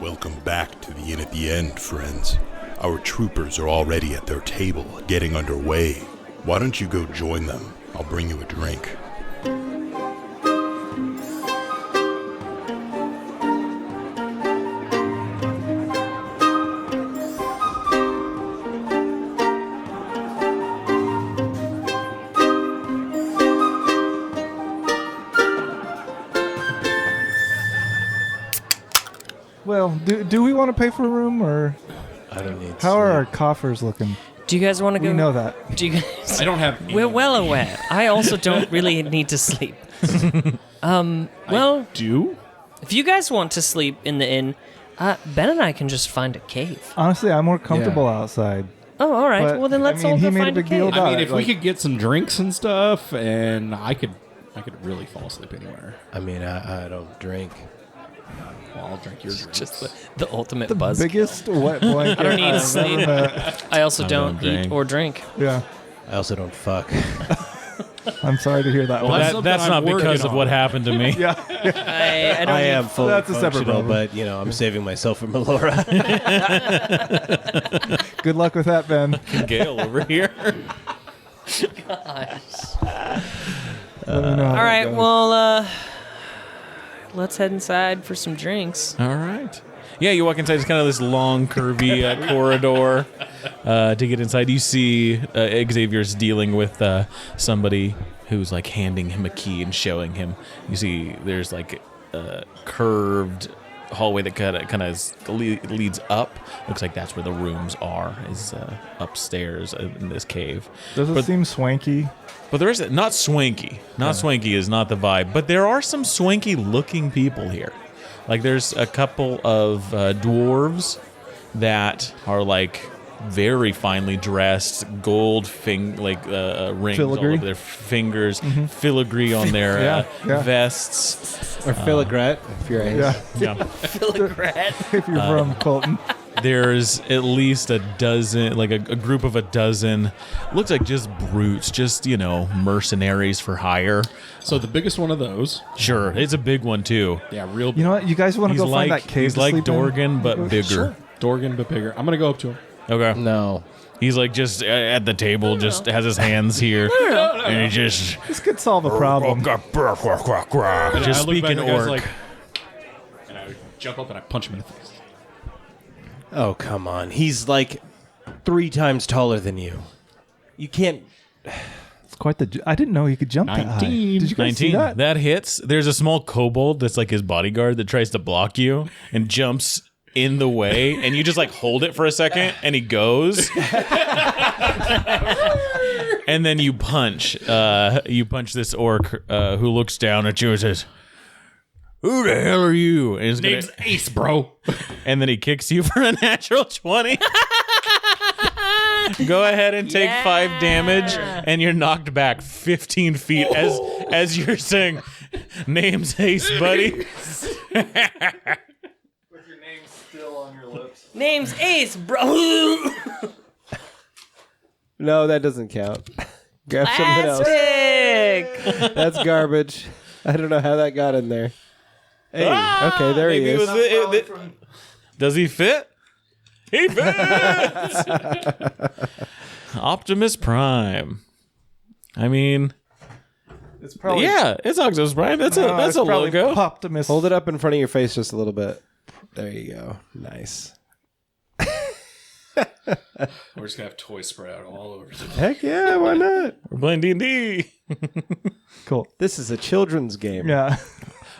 Welcome back to the Inn at the End, friends. Our troopers are already at their table, getting underway. Why don't you go join them? I'll bring you a drink. Well, do we want to pay for a room, or I don't need how are our coffers looking? Do you guys want to go? We know that. Do you guys? I don't have. We're well aware. I also don't really need to sleep. Well, I do. if you guys want to sleep in the inn, Ben and I can just find a cave. Honestly, I'm more comfortable outside. Oh, all right. But, well, then let's I mean, all he go made a find a big deal cave. about I mean, it, if we like- could get some drinks and stuff, and I could really fall asleep anywhere. I mean, I don't drink. Well, I'll drink your drinks. Just the ultimate The buzz. biggest wet blanket. I don't need I've sleep. ever met. I also don't don't eat drink. or drink. Yeah, I also don't fuck. I'm sorry to hear that. Well, one. that's something That's not I'm working because of on. what happened to me. Yeah, I don't I eat. am fully That's a separate functional, problem. but I'm saving myself for Melora. good luck with that, Ben. Gale over here. Gosh. Let me know how All that right. goes. Well, let's head inside for some drinks. All right. Yeah, you walk inside. It's kind of this long, curvy corridor. To get inside, you see Xavier's dealing with somebody who's like handing him a key and showing him. You see, there's like a curved hallway that kind of leads up. Looks like that's where the rooms are. Is upstairs in this cave. Does it seem swanky? But there is not swanky. Not swanky is not the vibe. But there are some swanky looking people here. Like there's a couple of dwarves that are like very finely dressed, gold rings all Filigree? over their fingers, filigree on their Yeah. vests. Or Filigret, if you're Yeah, Yeah. if you're from Colton. There's at least a dozen, like a group of a dozen. Looks like just brutes, just mercenaries for hire. So the biggest one of those. Sure, it's a big one too. Yeah, real. You know what? You guys want to He's go like find that cave? he's to like sleep in? Dorgan but bigger. Sure. Dorgan, but bigger. I'm gonna go up to him. Okay. No. He's like just at the table, just has his hands here, and he just This could solve a problem. And just I look back speaking at the guy's orc. and I jump up and I punch him in the face. Oh, come on. He's like 3 times taller than you. You can't... It's quite the. I didn't know he could jump that high. 19. Did you guys see 19. that? Hits. There's a small kobold that's like his bodyguard that tries to block you and jumps in the way, and you just like hold it for a second, and he goes, and then you punch. You punch this orc who looks down at you and says, "Who the hell are you?" And, Name's Ace, bro. and then he kicks you for a natural 20. Go ahead and take 5 damage, and you're knocked back 15 feet as you're saying, "Name's Ace, buddy." With your name still on your lips. Name's Ace, bro. No, that doesn't count. Grab something else. Plastic. That's garbage. I don't know how that got in there. Hey, okay, there he Maybe is. Does he fit? He fits! Optimus Prime. I mean, It's probably yeah, it's Optimus Prime. That's a logo. Optimus. Hold it up in front of your face just a little bit. There you go. Nice. We're just gonna have toys spread out all over. Heck yeah, why not? We're playing D&D. Cool. This is a children's game. Yeah.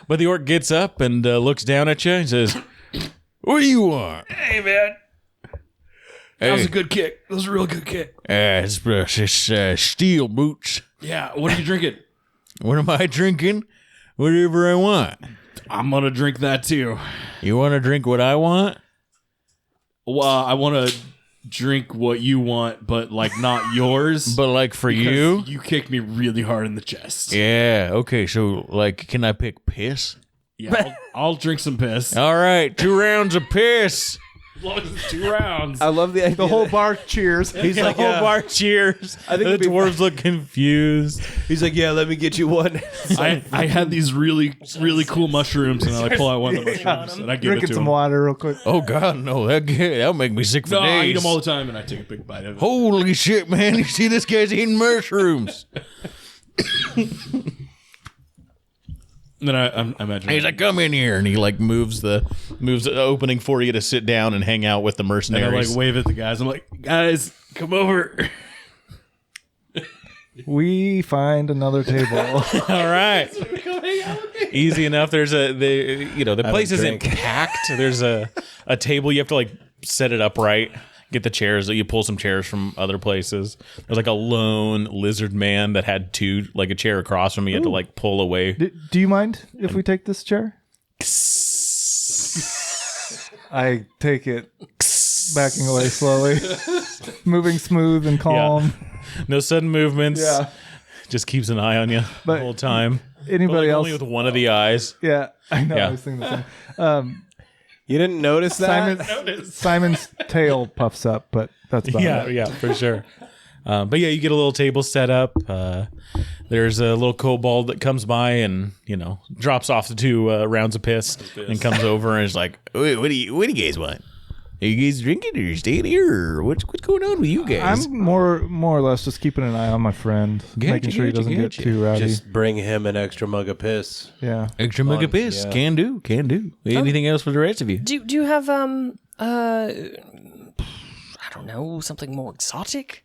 But the orc gets up and looks down at you and says, "What do you want?" Hey, man. That was a good kick. That was a real good kick. It's steel boots. Yeah. What are you drinking? What am I drinking? Whatever I want. I'm gonna drink that too. You want to drink what I want? Well, I want to drink what you want, but like not yours. But like for because you? you kicked me really hard in the chest. Yeah, okay, so like can I pick piss? Yeah, I'll drink some piss. All right, 2 rounds of piss. As long as it's 2 rounds. I love the idea. The whole bar cheers. He's like, whole bar cheers. I think The it'd be dwarves look confused. He's like, yeah, let me get you one. I had these really cool mushrooms, and I pull out one of the mushrooms, and I give it Drinking to some him. water real quick. Oh God, no! That'll make me sick for No, days. I eat them all the time, and I take a big bite of it. Holy shit, man! You see this guy's eating mushrooms. And then I imagine He's like, "Come in here," and he like moves the opening for you to sit down and hang out with the and I mercenaries. like wave at the guys. I'm like, guys, come over. We find another table. All right, easy enough. There's the place isn't packed. There's a table. You have to like set it up right. Get the chairs. You pull some chairs from other places. There's like a lone lizard man that had two, like a chair across from me. You had to like pull away. Do you mind if we take this chair? I take it, backing away slowly, moving smooth and calm. No sudden movements. Yeah. Just keeps an eye on you But the whole time. Anybody else? Only with one of the eyes. Yeah, I know. Yeah. I was thinking the same. You didn't notice that? Simon's tail puffs up, but that's about it. Yeah, for sure. But yeah, you get a little table set up. There's a little kobold that comes by and drops off the 2 rounds of piss and comes over and is like, "Wait, what do you guys want? Are you guys drinking or you staying here? Or what's going on with you guys?" I'm more or less just keeping an eye on my friend, making sure he doesn't get too rowdy. Just bring him an extra mug of piss. Yeah. Extra mug of piss. Yeah. Can do. Anything else for the rest of you? Do you have I don't know, something more exotic?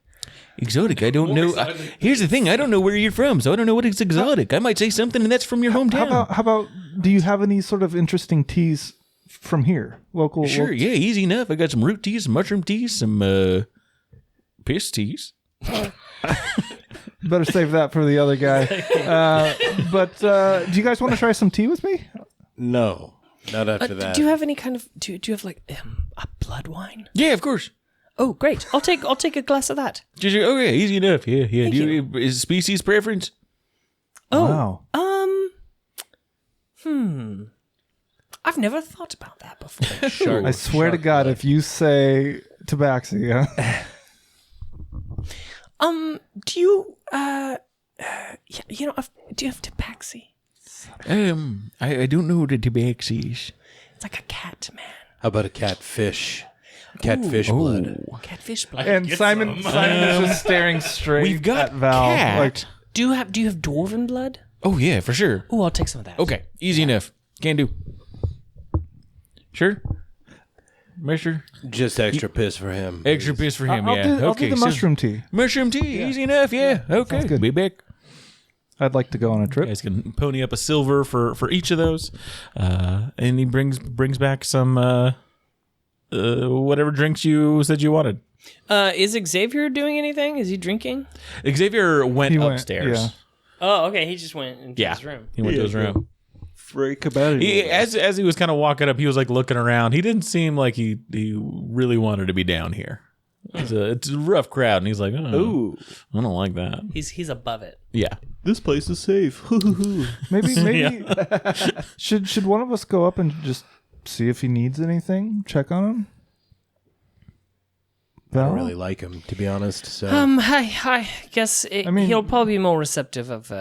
Exotic. I don't know. Here's the thing. I don't know where you're from, so I don't know what is exotic. I might say something and that's from your hometown. How about? Do you have any sort of interesting teas from here, local? Sure, yeah, easy enough. I got some root teas, some mushroom teas, some piss teas. Better save that for the other guy. But do you guys want to try some tea with me? No, not after that. Do you have any kind of do you have like a blood wine? Yeah, of course. Oh, great! I'll take a glass of that. Just okay, easy enough. Yeah. Thank you. Is species preference? Oh, Wow. I've never thought about that before. Shark- I swear to shark God, blood. if you say tabaxi, Do you do you have tabaxi? I don't know what a tabaxi is. It's like a cat, man. How about a catfish? Catfish blood. Catfish blood. and Simon is just staring straight We've got at Val. cat. Like, Do you have dwarven blood? Oh yeah, for sure. Oh, I'll take some of that. Okay, easy enough. Can do. Sure. Mister. Just extra piss for him. Extra piss for him. I'll yeah. do okay. the so- mushroom tea. mushroom tea. Easy enough. Yeah. Okay. Sounds good. Be back. I'd like to go on a You trip. guys can pony up a silver for each of those, and he brings back some whatever drinks you said you wanted. Is Xavier doing anything? Is he drinking? Xavier went He went, upstairs. yeah. Oh, okay. He just went into his room. He went to his room. Freak about it. He, as he was kind of walking up, he was like looking around. He didn't seem like he really wanted to be down here. It's a rough crowd, and he's like, oh, Ooh, I don't like that. He's above it. Yeah. this place is safe. Maybe should one of us go up and just see if he needs anything? Check on him. I Val? don't really like him, to be honest. So I guess mean- he'll probably be more receptive of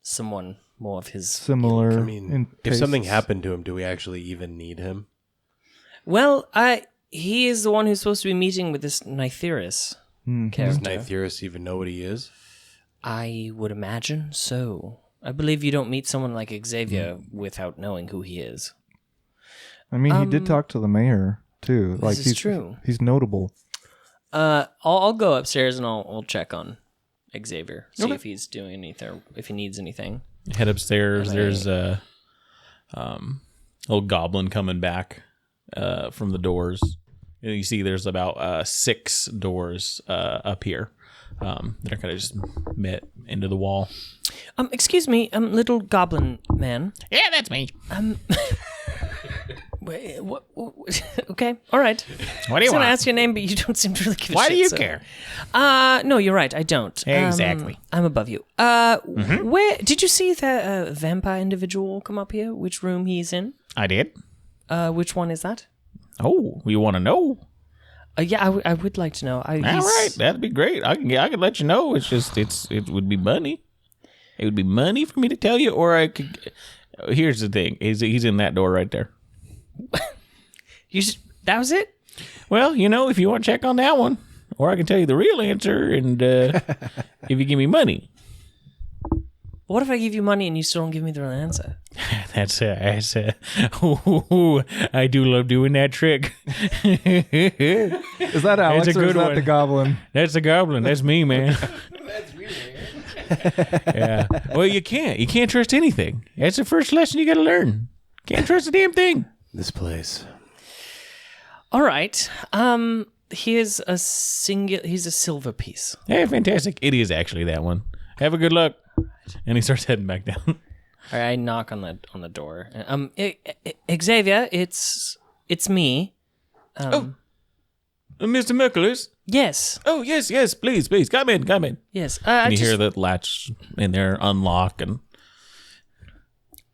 someone more of his. Similar. I mean, in if something tastes. happened to him, do we actually even need him? Well, he is the one who's supposed to be meeting with this Nytheris Does character. Nytheris even know what he is? I would imagine so. I believe you don't meet someone like Xavier without knowing who he is. I mean, he did talk to the mayor too. Like is he's true. He's notable. I'll go upstairs and I'll check on Xavier, see if he's doing anything, if he needs anything. Head upstairs. There's a old goblin coming back from the doors. And you see there's about 6 doors up here that are kind of just met into the wall. Excuse me, little goblin man. Yeah, that's me. Wait, what? Okay, all right. What do I you was gonna want? ask your name, but you don't seem to really give a Why shit. do you so- care? No, you're right. I don't. Exactly. I'm above you. Where did you see the vampire individual come up here? Which room he's in? I did. Which one is that? Oh, you want to know? Yeah, I would like to know. All right, that'd be great. I can let you know. It's just it would be money. It would be money for me to tell you, or I could. Here's the thing: he's in that door right there. That was it? Well, if you want to check on that one, or I can tell you the real answer, and if you give me money. What if I give you money and you still don't give me the real answer? That's I do love doing that trick. Is that Alex That's a or is good that one. the goblin? That's the goblin. That's me, man. That's me, man. Yeah. Well, you can't trust anything. That's the first lesson you got to learn. Can't trust a damn thing. This place. All right. He's a silver piece. Hey, fantastic. It is actually that one. Have a good luck. And he starts heading back down. All right, I knock on the door. Xavier, it's me. Mr. Merculus? Yes. Oh, yes, please, come in. Yes. And you hear the latch in there unlock, and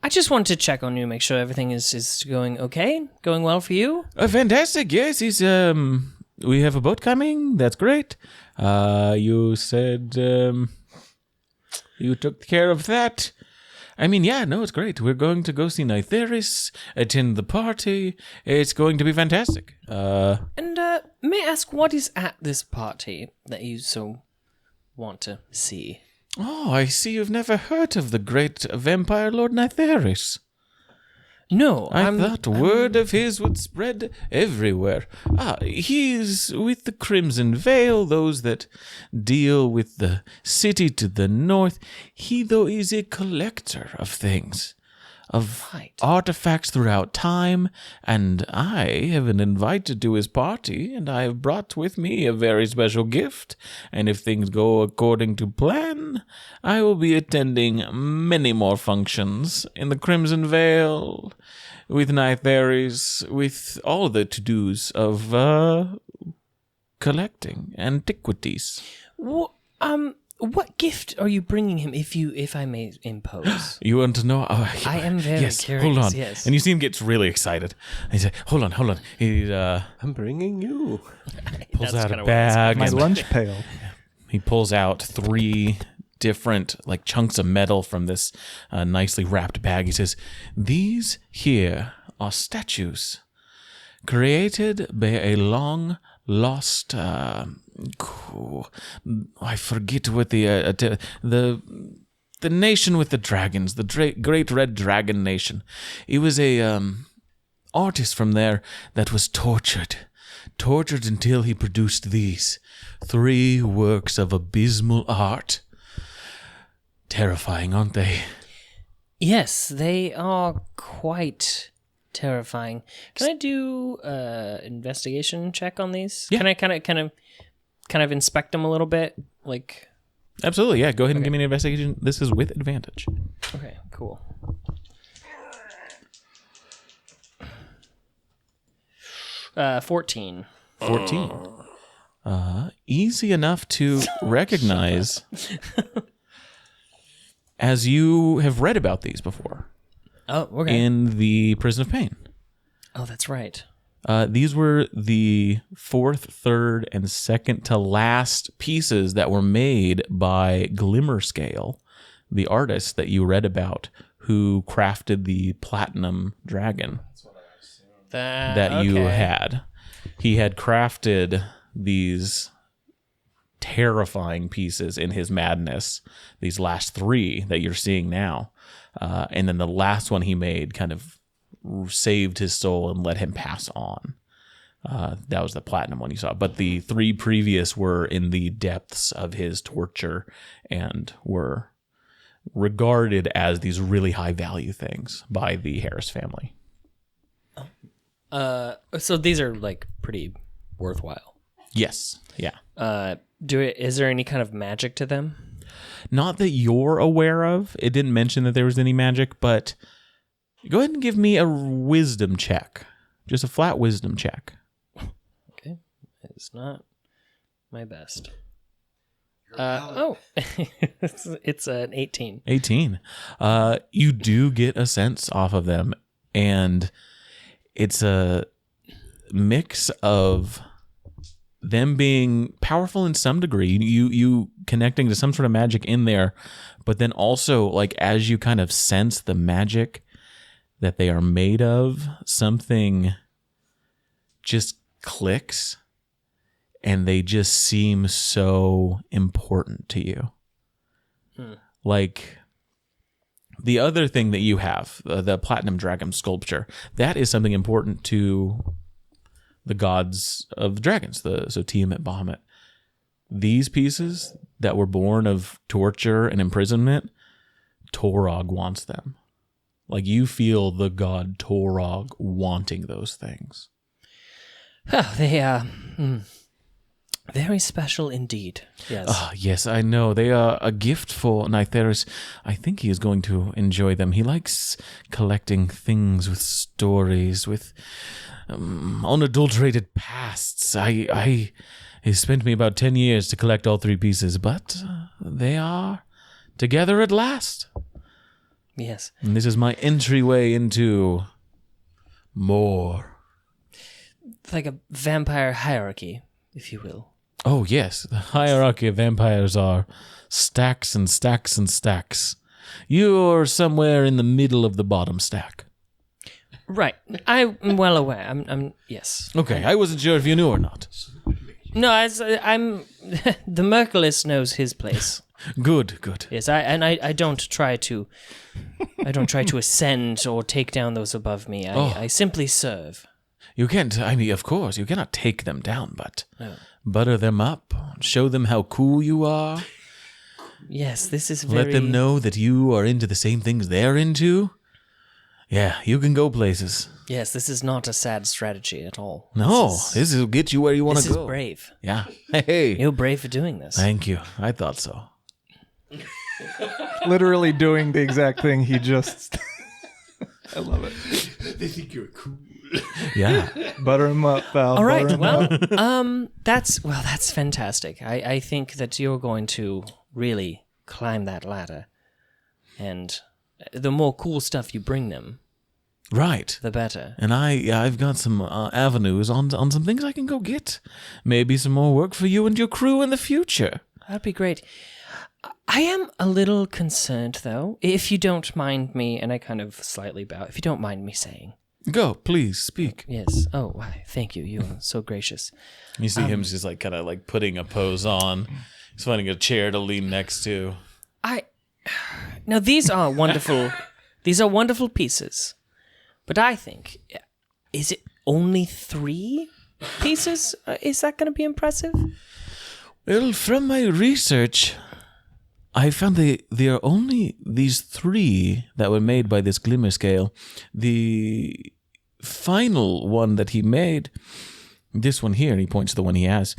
I just wanted to check on you, make sure everything is going okay, going well for you. fantastic. Yes, he's we have a boat coming. That's great. You said you took care of that. I mean, yeah, no, it's great. We're going to go see Nytheris, attend the party. It's going to be fantastic. And may I ask what is at this party that you so want to see? Oh, I see you've never heard of the great vampire Lord Nytheris. No, I thought word of his would spread everywhere. He's with the Crimson Veil, those that deal with the city to the north. He, though, is a collector of things, of artifacts throughout time, and I have been invited to his party, and I have brought with me a very special gift, and if things go according to plan, I will be attending many more functions in the Crimson Veil, with Nytheris, with all the to-dos of collecting antiquities. What gift are you bringing him, if I may impose? You want to know? I am very yes, curious. Hold on. Yes. And you see him gets really excited. He said, hold on. He I'm bringing you. pulls That's out kinda a what I was bag. My and lunch pail. He pulls out 3 different chunks of metal from this nicely wrapped bag. He says, these here are statues created by a long lost I forget what the nation with the dragons, the great red dragon nation. It was a artist from there that was tortured until he produced these 3 works of abysmal art. Terrifying, aren't they? Yes, they are quite terrifying. Can I do investigation check on these? Yeah. Can I kind of inspect them a little bit? Like, Absolutely, yeah. Go ahead and give me an investigation. This is with advantage. okay, cool. Uh, 14. 14. Easy enough to recognize as you have read about these before Oh, okay. in the Prison of Pain. Oh, that's right. These were the 4th, 3rd, and 2nd to last pieces that were made by Glimmerscale, the artist that you read about, who crafted the platinum dragon that you had. He had crafted these terrifying pieces in his madness, these last 3 that you're seeing now. And then the last one he made kind of saved his soul and let him pass on. That was the platinum one you saw. But the 3 previous were in the depths of his torture and were regarded as these really high value things by the Harris family. So these are like pretty worthwhile. Yes. Yeah. Is there any kind of magic to them? Not that you're aware of. It didn't mention that there was any magic, but go ahead and give me a wisdom check. Just a flat wisdom check. Okay. It's not my best. It's an 18. 18. You do get a sense off of them, and it's mix of them being powerful in some degree, you connecting to some sort of magic in there, but then also like as you kind of sense the magic that they are made of, something just clicks and they just seem so important to you. Like the other thing that you have, the platinum dragon sculpture, that is something important to the gods of the dragons, so Tiamat, Bahamut. These pieces that were born of torture and imprisonment, Torog wants them. Like you feel the god Torog wanting those things. Oh, they are very special indeed. Yes. Yes, I know. They are a gift for Nytheris. I think he is going to enjoy them. He likes collecting things with stories, with unadulterated pasts. It spent me about 10 years to collect all 3 pieces, but they are together at last. Yes. And this is my entryway into more. Like a vampire hierarchy, if you will. Oh, yes. The hierarchy of vampires are stacks and stacks and stacks. You're somewhere in the middle of the bottom stack. Right. I'm well aware. I'm yes. Okay, I wasn't sure if you knew or not. No, I'm the Merciless knows his place. Good. Yes, I don't try to ascend or take down those above me. I simply serve. You can't, I mean, of course, you cannot take them down, but butter them up, show them how cool you are. Yes, this is very... Let them know that you are into the same things they're into. Yeah, you can go places. Yes, this is not a sad strategy at all. No, this will get you where you want to go. This is brave. Yeah. Hey. You're brave for doing this. Thank you. I thought so. Literally doing the exact thing he just... I love it. They think you're cool. Yeah. Butter him up, Val. All right. Butter him Well, up. that's fantastic. I think that you're going to really climb that ladder, and the more cool stuff you bring them, Right. the better. And I've got some avenues on some things I can go get. Maybe some more work for you and your crew in the future. That'd be great. I am a little concerned, though, if you don't mind me, and I kind of slightly bow, if you don't mind me saying. Go, please, speak. Yes. Oh, why, thank you. You are so gracious. You see him just like kind of like putting a pose on. He's finding a chair to lean next to. Now, these are wonderful. These are wonderful pieces. But I think, is it only 3 pieces? Is that going to be impressive? Well, from my research, I found there are only these 3 that were made by this glimmer scale. The final one that he made, this one here, and he points to the one he has,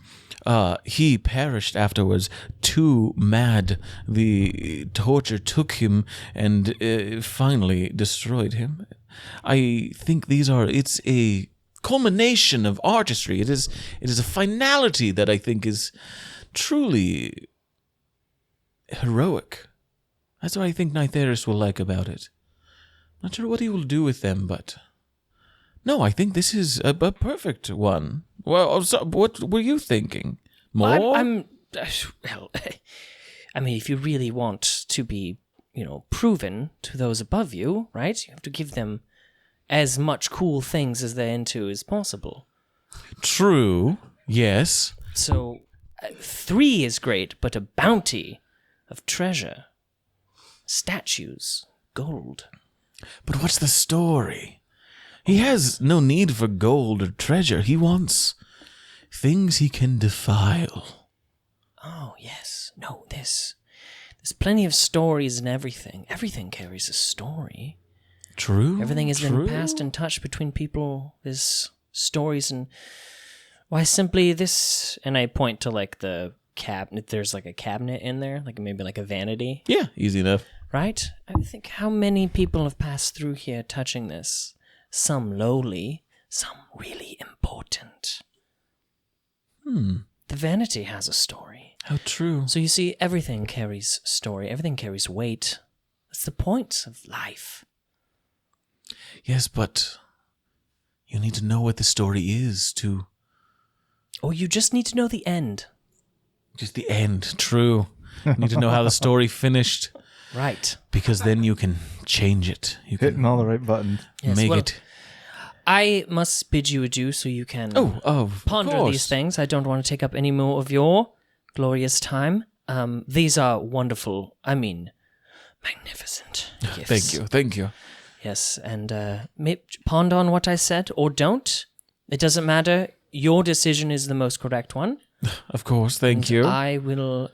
he perished afterwards, too mad. The torture took him and finally destroyed him. I think it's a culmination of artistry. It is a finality that I think is truly heroic. That's what I think Nytheris will like about it. Not sure what he will do with them, but... No, I think this is a perfect one. Well, so what were you thinking? More? Well, I mean, if you really want to be, proven to those above you, right? You have to give them as much cool things as they're into as possible. True. Yes. So, 3 is great, but a bounty of treasure, statues, gold. But what's the story? He has no need for gold or treasure. He wants things he can defile. Oh, yes. No, there's plenty of stories in everything. Everything carries a story. True. Everything has been passed and touched between people. There's stories, and why simply this, and I point to like the cabinet. There's like a cabinet in there, like maybe like a vanity. Yeah, easy enough. Right? I think how many people have passed through here touching this? Some lowly, some really important. The vanity has a story. How true. So you see, everything carries story. Everything carries weight. That's the point of life. Yes, but You need to know what the story is to Or you just need to know the end. just the end. True. You need to know how the story finished, Right. because then you can change it. You can Hitting all the right buttons. Yes, make well, it. I must bid you adieu so you can Of ponder course. these things. I don't want to take up any more of your glorious time. These are wonderful. I mean, magnificent gifts. Thank you. Yes, and ponder on what I said or don't. It doesn't matter. Your decision is the most correct one. Of course, thank you. I will.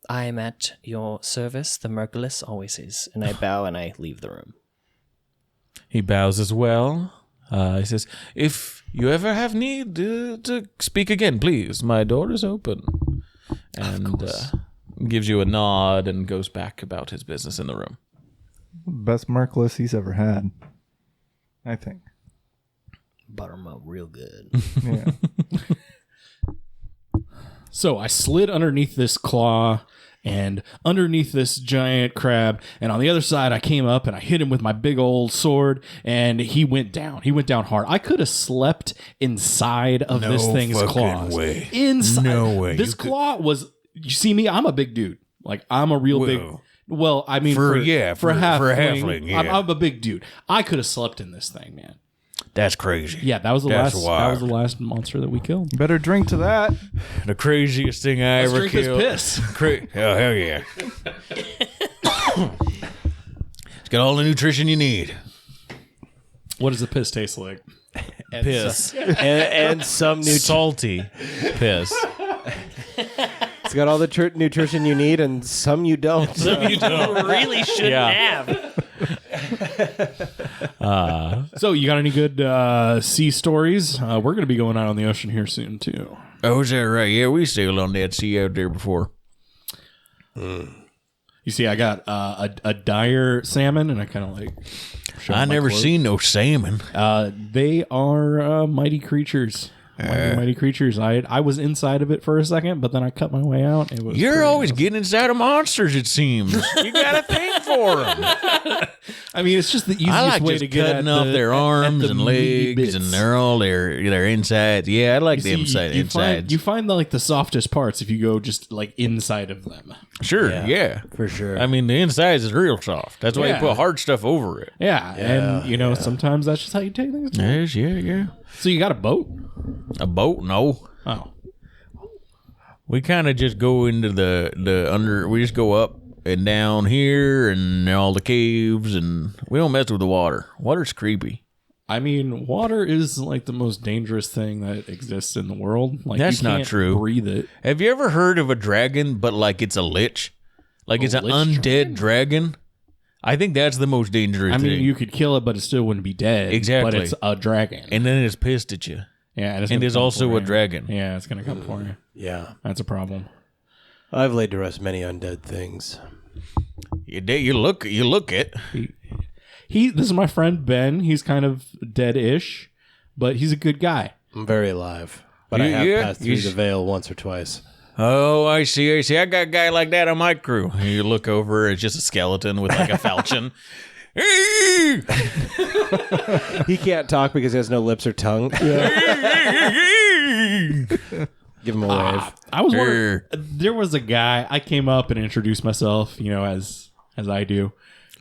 I am at your service. The Merciless always is. And I bow and I leave the room. He bows as well. He says, "If you ever have need to speak again, please, my door is open." And gives you a nod and goes back about his business in the room. Best Merciless he's ever had, I think. Butter 'em up real good. Yeah. So I slid underneath this claw and underneath this giant crab, and on the other side I came up and I hit him with my big old sword, and he went down. He went down hard. I could have slept inside of this thing's fucking claws. way. Inside. No way. This You could- claw was. You see me? I'm a big dude. Like I'm a real big. Well, I mean, For for a halfling, yeah. I'm a big dude. I could have slept in this thing, man. That's crazy. Yeah, that was the That's last. wild. That was the last monster that we killed. Better drink to that. The craziest thing I Let's ever drink this killed. piss. Oh, hell yeah. It's got all the nutrition you need. What does the piss taste like? Piss. and some Salty piss. It's got all the nutrition you need, and some you don't. You don't. Really shouldn't Yeah. have. So, you got any good sea stories? We're going to be going out on the ocean here soon, too. Oh, is that right? Yeah, we sailed on that sea out there before. You see, I got a dire salmon, and I kind of like. showed I my never clothes. seen no salmon. They are mighty creatures. Mighty creatures. I was inside of it for a second, but then I cut my way out. It was You're pretty always awesome. getting inside of monsters, it seems. You got a thing for them. I mean, it's just the easiest I like way just to get cutting at off the- their at arms the and meaty legs, and bits. they're all their insides. Yeah, I like You them see, you insides. find like the softest parts if you go just like inside of them. Sure, yeah. For sure. I mean, the insides is real soft. That's why Yeah. you put hard stuff over it. Yeah, and you know sometimes that's just how you take things. Yes, yeah. So you got a boat? A boat? No. Oh, We kind of just go into the under. We just go up and down here and all the caves, and we don't mess with the water. Water's creepy. I mean, water is like the most dangerous thing that exists in the world. Like That's you not can't true. Breathe it. Have you ever heard of a dragon, but like it's a lich? Like it's an lich undead dragon? I think that's the most dangerous I mean, thing. you could kill it, but it still wouldn't be dead. Exactly. But it's a dragon. And then it's pissed at you. Yeah, And gonna there's come also for a you. dragon. Yeah, it's gonna come for you. yeah. That's a problem. I've laid to rest many undead things. You look it. This is my friend Ben. He's kind of dead-ish, but he's a good guy. I'm very alive. But I Yeah, have yeah, passed through you the veil once or twice. Oh, I see. I got a guy like that on my crew. You look over, it's just a skeleton with like a falchion. He can't talk because he has no lips or tongue. Give him a wave. I was wondering, there was a guy. I came up and introduced myself, you know, as I do,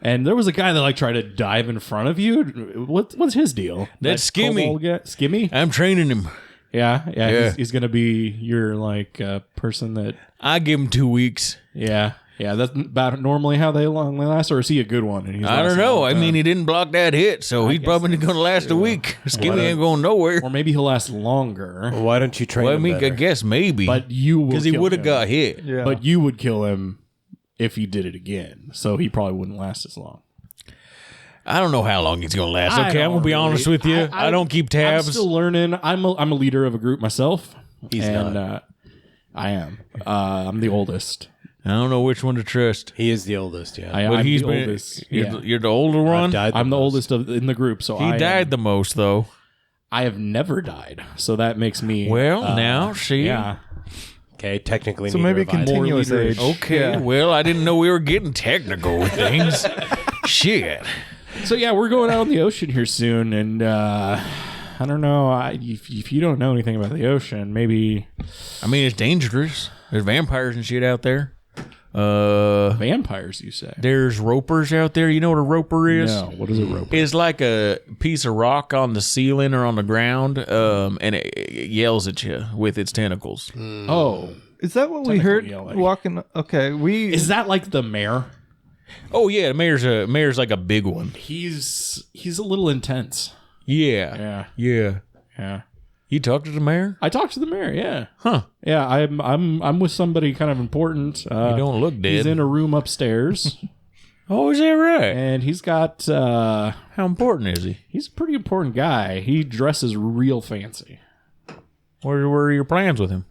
and there was a guy that like tried to dive in front of you. What's his deal? That's That Skimmy. kobold guy? Skimmy? I'm training him. Yeah. Yeah. He's gonna be your like person that. I give him 2 weeks. Yeah. That's about normally how they last, or is he a good one? And he's I don't lasting a know. long I mean, time? he didn't block that hit, so he's probably going to last a week. Skimmy ain't going nowhere. or maybe he'll last longer. Why don't you train Well, I him mean, I better? guess maybe. But you will because he kill would have him. got hit. Yeah. But you would kill him if he did it again, so he probably wouldn't last as long. I don't know how long he's going to last. I Okay, I'm going to be don't honest really- with you. I don't keep tabs. I'm still learning. I'm a leader of a group myself. He's not. I am. I'm the oldest. I don't know which one to trust. He is the oldest, yeah. But I'm he's the been, oldest. You're, Yeah. you're the older one. I'm the oldest in the group, so He died the most, though. I have never died, so that makes me. Well, now, see? Yeah. Okay, technically So neither maybe have I. continuous More age. leaders. Okay, Yeah. well, I didn't know we were getting technical with things. Shit. So yeah, we're going out on the ocean here soon, and I don't know. If you don't know anything about the ocean, maybe I mean, it's dangerous. There's vampires and shit out there. vampires. You say? There's ropers out there. You know what a roper is? No. What is a roper? It's like a piece of rock on the ceiling or on the ground, and it yells at you with its tentacles. Oh, Is that what we heard yelling. walking? Okay, is that like the mayor? Oh yeah, the mayor's like a big one. He's a little intense. Yeah. Yeah. You talked to the mayor? I talked to the mayor. Yeah. Huh. Yeah. I'm with somebody kind of important. You don't look dead. He's in a room upstairs, Oh, is that right? and he's got. How important is he? He's a pretty important guy. He dresses real fancy. What are your plans with him?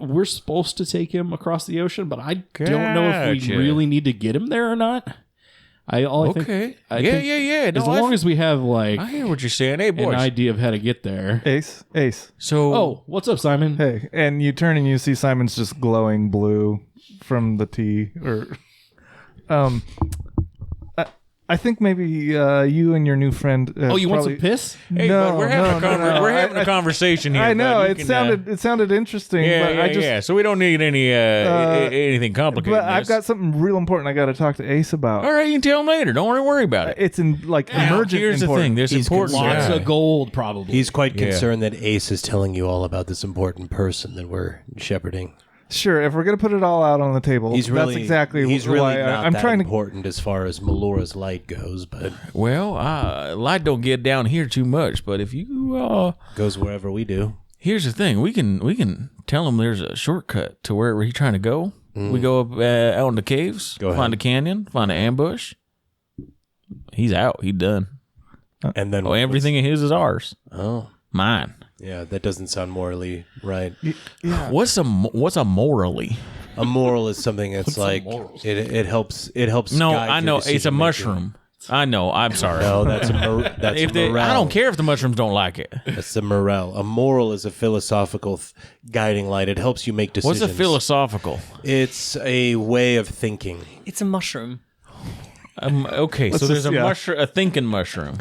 We're supposed to take him across the ocean, but I don't know if we Gotcha. really need to get him there or not. I think, Yeah. as long as we have like I hear what you're saying. Hey, an boys. idea of how to get there. Ace? So, Oh, what's up, Simon? Hey, and you turn and you see Simon's just glowing blue from the tea. I think maybe you and your new friend. Oh, you want probably- some piss? hey, No, bud, we're having no. we're having a conversation here. I know bud. You it can, it sounded interesting, but I just. So we don't need any anything complicated. But I've got something real important I got to talk to Ace about. All right, you can tell him later. Don't worry about it. It's in like emergent. Here's the important. thing. There's important. Lots guy. of gold, probably. He's quite Yeah. concerned that Ace is telling you all about this important person that we're shepherding. Sure, if we're gonna put it all out on the table, He's really, that's exactly he's why really not I'm that trying to. important as far as Melora's light goes, but Well, light don't get down here too much. But if you goes wherever we do. here's the thing. We can tell him there's a shortcut to wherever he's trying to go. We go up out in the caves, Go find ahead. a canyon, find an ambush. He's out. He's done. And then Oh, everything of his is ours. Oh, Mine. yeah, that doesn't sound morally right. What's a morally? A moral is something that's like it helps. It helps. No, guide I your know it's a decision-making. mushroom. I know. I'm sorry. No, that's that's if they, morale. I don't care if the mushrooms don't like it. That's the morale. A moral is a philosophical guiding light. It helps you make decisions. What's a philosophical? It's a way of thinking. It's a mushroom. Okay, so there's just- yeah. a thinking mushroom.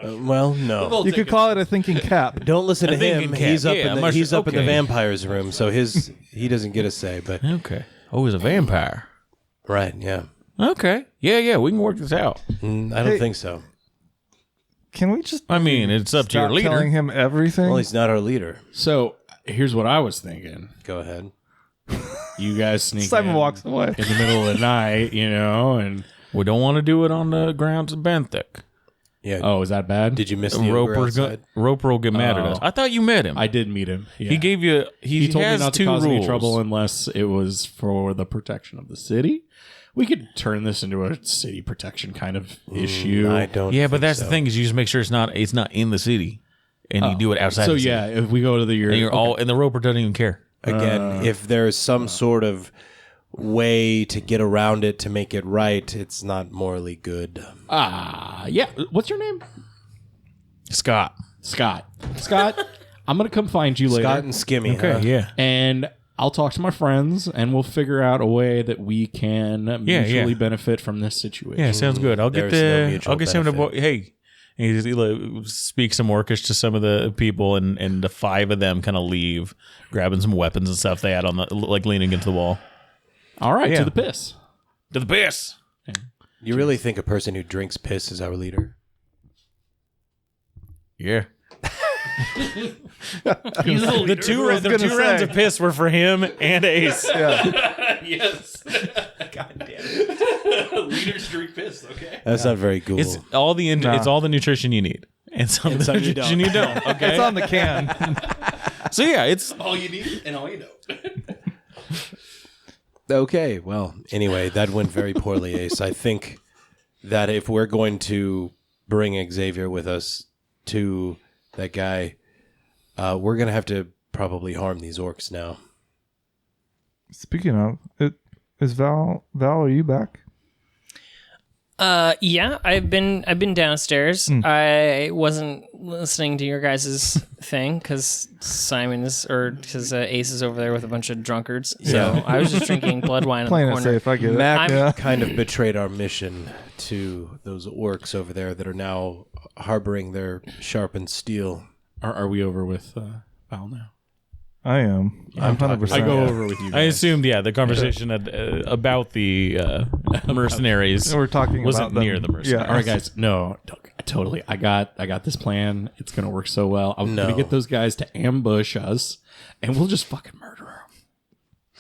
Well, no. You could call it a thinking cap. Don't listen to thinking him. cap. He's up Yeah, in the, mushroom- he's up in the okay. vampires room, so he doesn't get a say. But Okay. Oh, he's a vampire. right, yeah. Okay. Yeah, we can work this out. I don't think so. Can we just I mean, it's up to your stop leader. telling him everything? Well, he's not our leader. So here's what I was thinking. Go ahead. You guys sneak Simon in walks away. in the middle of the night, and We don't want to do it on the grounds of Benthic. Yeah. oh, is that bad? Did you miss the Uber outside? Roper will get mad at Oh. us. I thought you met him. I did meet him. Yeah. He gave you. He told me has not to two cause rules. any trouble unless it was for the protection of the city. We could turn this into a city protection kind of issue. I don't. Yeah, but think that's so. the thing is you just make sure it's not in the city, and you do it outside. So the city. yeah, if we go to the and you're all and the Roper doesn't even care. Again, if there's some sort of way to get around it to make it right, it's not morally good. yeah. What's your name? Scott. Scott. Scott, I'm gonna come find you later. Scott and Skimmy. Okay. huh? Yeah. And I'll talk to my friends, and we'll figure out a way that we can mutually benefit from this situation. Yeah, sounds good. I'll get There's no mutual I'll get some to benefit. hey. He like, speaks some Orcish to some of the people, and the five of them kind of leave, grabbing some weapons and stuff they had on the like leaning against the wall. All right, Yeah. to the piss. To the piss. You really think a person who drinks piss is our leader? Yeah. He's the The two rounds of piss were for him and Ace. Yes. God damn it. Leaders drink piss, okay? That's not very cool. It's all the it's all the nutrition you need, and some of the some you nutrition don't. you don't. Okay. It's on the can. So yeah, it's All you need and all you know. Okay, well, anyway, that went very poorly, Ace. I think that if we're going to bring Xavier with us to that guy, we're going to have to probably harm these orcs now. Speaking of, is Val, are you back? Yeah, I've been downstairs. I wasn't listening to your guys' thing because Ace is over there with a bunch of drunkards. So I was just drinking blood wine in Playing the it corner. safe, I get it. Mac Yeah. kind of betrayed our mission to those orcs over there that are now harboring their sharpened steel. Are we over with Val now? I am. I'm 100%. I go over with you. I Guys. assumed, the conversation about the mercenaries We're talking wasn't about them. near the mercenaries. Yeah. All right, guys. No, totally. I got this plan. It's gonna work so well. I'm No. gonna get those guys to ambush us, and we'll just fucking murder them.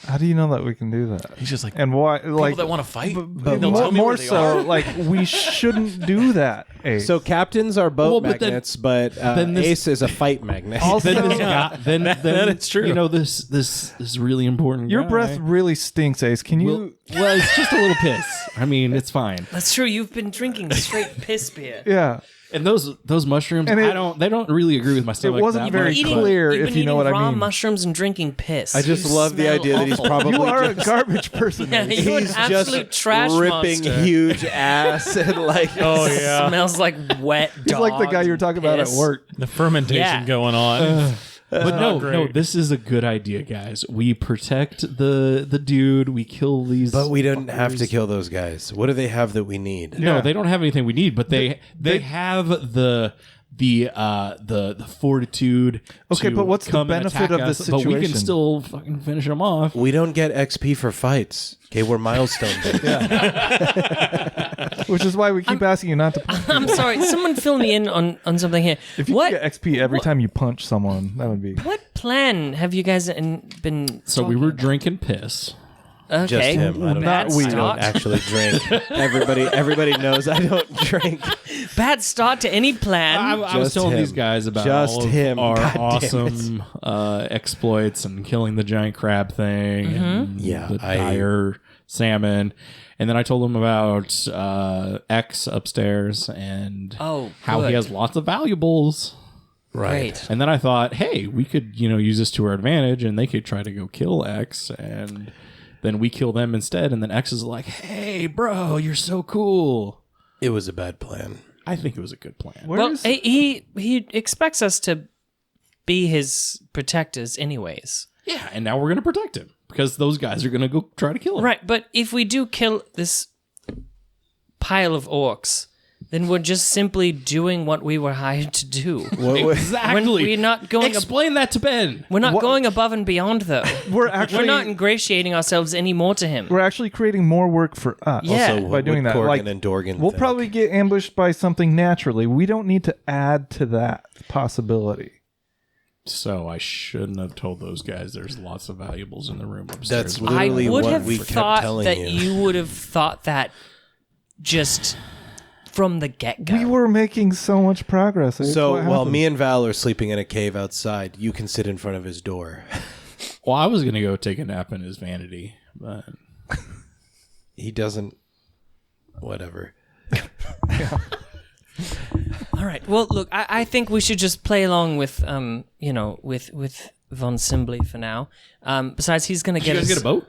How do you know that we can do that? He's just like, And why? people Like, that want to fight? but They'll tell me more where they so, are. like we shouldn't do that. Ace. So captains are boat Well, but then- magnets, but then this- Ace is a fight magnet. Also- Then this guy, then that is true. You know this really important. your guy breath really stinks, Ace. Can you? Well, it's just a little piss. I mean, it's fine. That's true. You've been drinking straight piss beer. Yeah. And those mushrooms, And they don't really agree with my stomach. wasn't that very much, Eating- but- clear, you've if been you know what I eating raw mean. mushrooms and drinking piss. I just You love the smell idea that he's awful. probably You are a just, garbage person. Yeah, Ace. you're an he's absolute just trash ripping monster. huge ass and like. Oh, yeah. Smells like wet He's like the guy you were dog talking about at piss. work. The fermentation Yeah. going on. But no, great. this is a good idea, guys. We protect the dude. We kill these. But we don't have to fuckers. kill those guys. What do they have that we need? No, Yeah. they don't have anything we need. But they have the fortitude. Okay, to but what's the come and benefit attack of us, this But we can situation? still fucking finish them off. We don't get XP for fights. Okay, we're milestone based. Which is why we keep asking you not to punch. I'm sorry. Someone fill me in on something here. If you What could get XP every time you punch someone, that would be. what plan have you guys been? So we talking were about? drinking piss. Okay. Just him. I don't, Bad we I start. don't actually drink. Everybody knows I don't drink. Bad start to any plan. I was Just telling him. these guys about Just all of him. our God damn it. awesome exploits and killing the giant crab thing and Yeah, the dire salmon. And then I told them about X upstairs and Oh, how he good. has lots of valuables. Great. And then I thought, hey, we could, use this to our advantage and they could try to go kill X and then we kill them instead. And then X is like, hey, bro, you're so cool. It was a bad plan. I think it was a good plan. Well, he expects us to be his protectors, anyways. Yeah, and now we're going to protect him because those guys are going to go try to kill him. Right, but if we do kill this pile of orcs, then we're just simply doing what we were hired to do. Exactly. We're not going. Explain that to Ben. We're not going above and beyond, though. We're actually We're not ingratiating ourselves any more to him. we're actually creating more work for us. Yeah. Also, by doing what that, Corgan like and Dorgan we'll think. probably get ambushed by something naturally. We don't need to add to that possibility. So I shouldn't have told those guys there's lots of valuables in the room upstairs. That's I literally would what have we kept thought telling that you. you would have thought that just from the get-go. We were making so much progress. Ace. So What while happened? me and Val are sleeping in a cave outside, you can sit in front of his door. Well, I was going to go take a nap in his vanity, but He doesn't. Whatever. All right. Well, look, I think we should just play along with, with Von Simbly for now. Besides, he's going to did you get guys us. get a boat?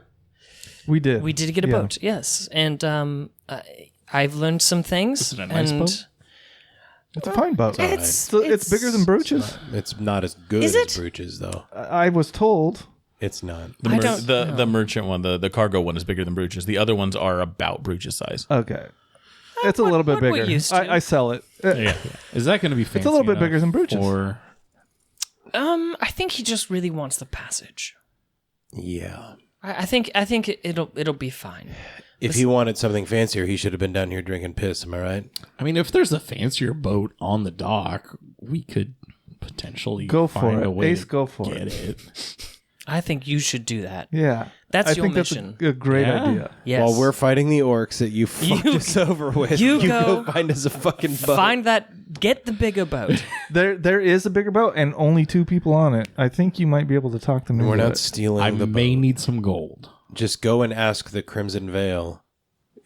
we did. We did get a Yeah. boat, yes, and I've learned some things. Is it a nice and boat? It's a fine boat. It's bigger than Brooch's. It's not as good Is as it? Brooch's, though. I was told. It's not. The, I mer- don't the, know. the merchant one, the cargo one is bigger than Bruch's. The other ones are about Bruch's size. Okay. It's a little bit what we're bigger. used to. I sell it. Yeah. Is that going to be fancy? It's a little bit enough bigger than Brooch's. Or I think he just really wants the passage. Yeah. I think it'll be fine. If he wanted something fancier, he should have been down here drinking piss. Am I right? I mean, if there's a fancier boat on the dock, we could potentially Go for find it. a way Ace, to go for get it. it. I think you should do that. Yeah. That's I your think mission. that's a great Yeah. idea. Yes. While we're fighting the orcs that you fucked us over with, you you go go find us a fucking boat. find that. Get the bigger boat. There is a bigger boat and only 2 people on it. I think you might be able to talk them We're into not it. stealing I the may boat. need some gold. Just go and ask the Crimson Veil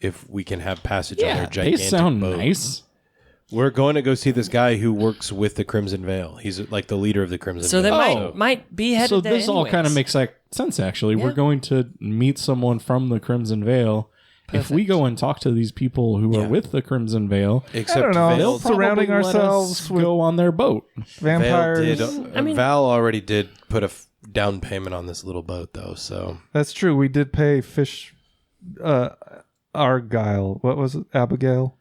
if we can have passage on Yeah, their they gigantic sound boat. nice. We're going to go see this guy who works with the Crimson Veil. He's like the leader of the Crimson So they Veil. might be headed So there this all kind of anyways. makes like sense. Actually, Yeah. we're going to meet someone from the Crimson Veil. If we go and talk to these people who Yeah. are with the Crimson Veil, Except I don't know. Veil, Surrounding probably let ourselves us with go on their boat. vampires. Val already did put a down payment on this little boat, though. So That's true. We did pay Fish Argyle. What was it? Abigail?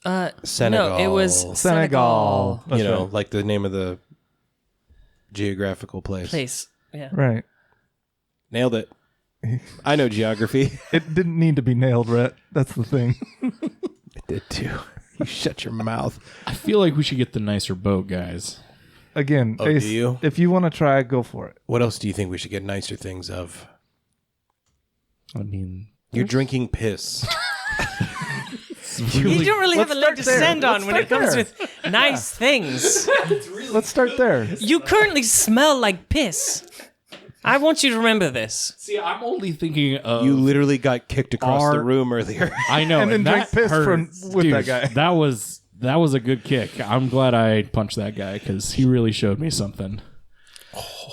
Senegal. No, it was Senegal. You know, like the name of the geographical place. Yeah. Right. Nailed it. I know geography. It didn't need to be nailed, Rhett. That's the thing. It did too. You shut your mouth. I feel like we should get the nicer boat, guys. Again, Oh, Ace, do you? if you want to try, go for it. What else do you think we should get nicer things of? I mean, You're drinking piss. You don't really have a leg to start there. stand on Let's when it start comes there. with nice things. Let's start there. You currently smell like piss. I want you to remember this. see, I'm only thinking of. You literally got kicked across the Our- room earlier. I know, And then that drink piss hurts. with Dude, that guy. That was a good kick. I'm glad I punched that guy because he really showed me something.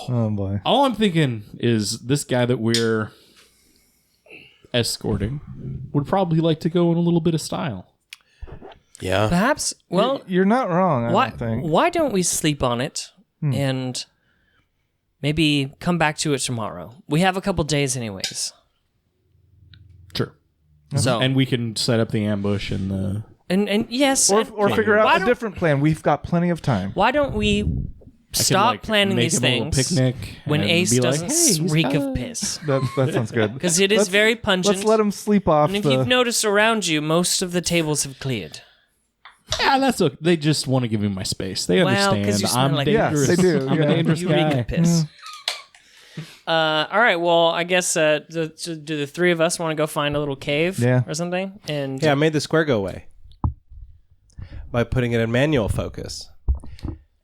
Oh boy. All I'm thinking is this guy that we're escorting would probably like to go in a little bit of style. Yeah. Perhaps, well, You're not wrong, I why, don't think. why don't we sleep on it and maybe come back to it tomorrow? We have a couple days anyways. Sure. So, And we can set up the ambush and the. and yes, Or and figure why out a don't- different plan. We've got plenty of time. why don't we I could, stop like, planning make these him a little things picnic when and Ace be like, doesn't "Hey, he's reek got of a-" piss? That sounds good. Because it is Let's- very pungent. Let's let him sleep off. And if the, you've noticed around you, most of the tables have cleared. Yeah, that's okay. They just want to give me my space. They Well, 'cause understand. you smell I'm like dangerous. piss. Yes, they do, I'm yeah. a dangerous You reek guy. of piss. All right. Well, I guess do the three of us want to go find a little cave Yeah. or something? And Yeah, I made the square go away by putting it in manual focus.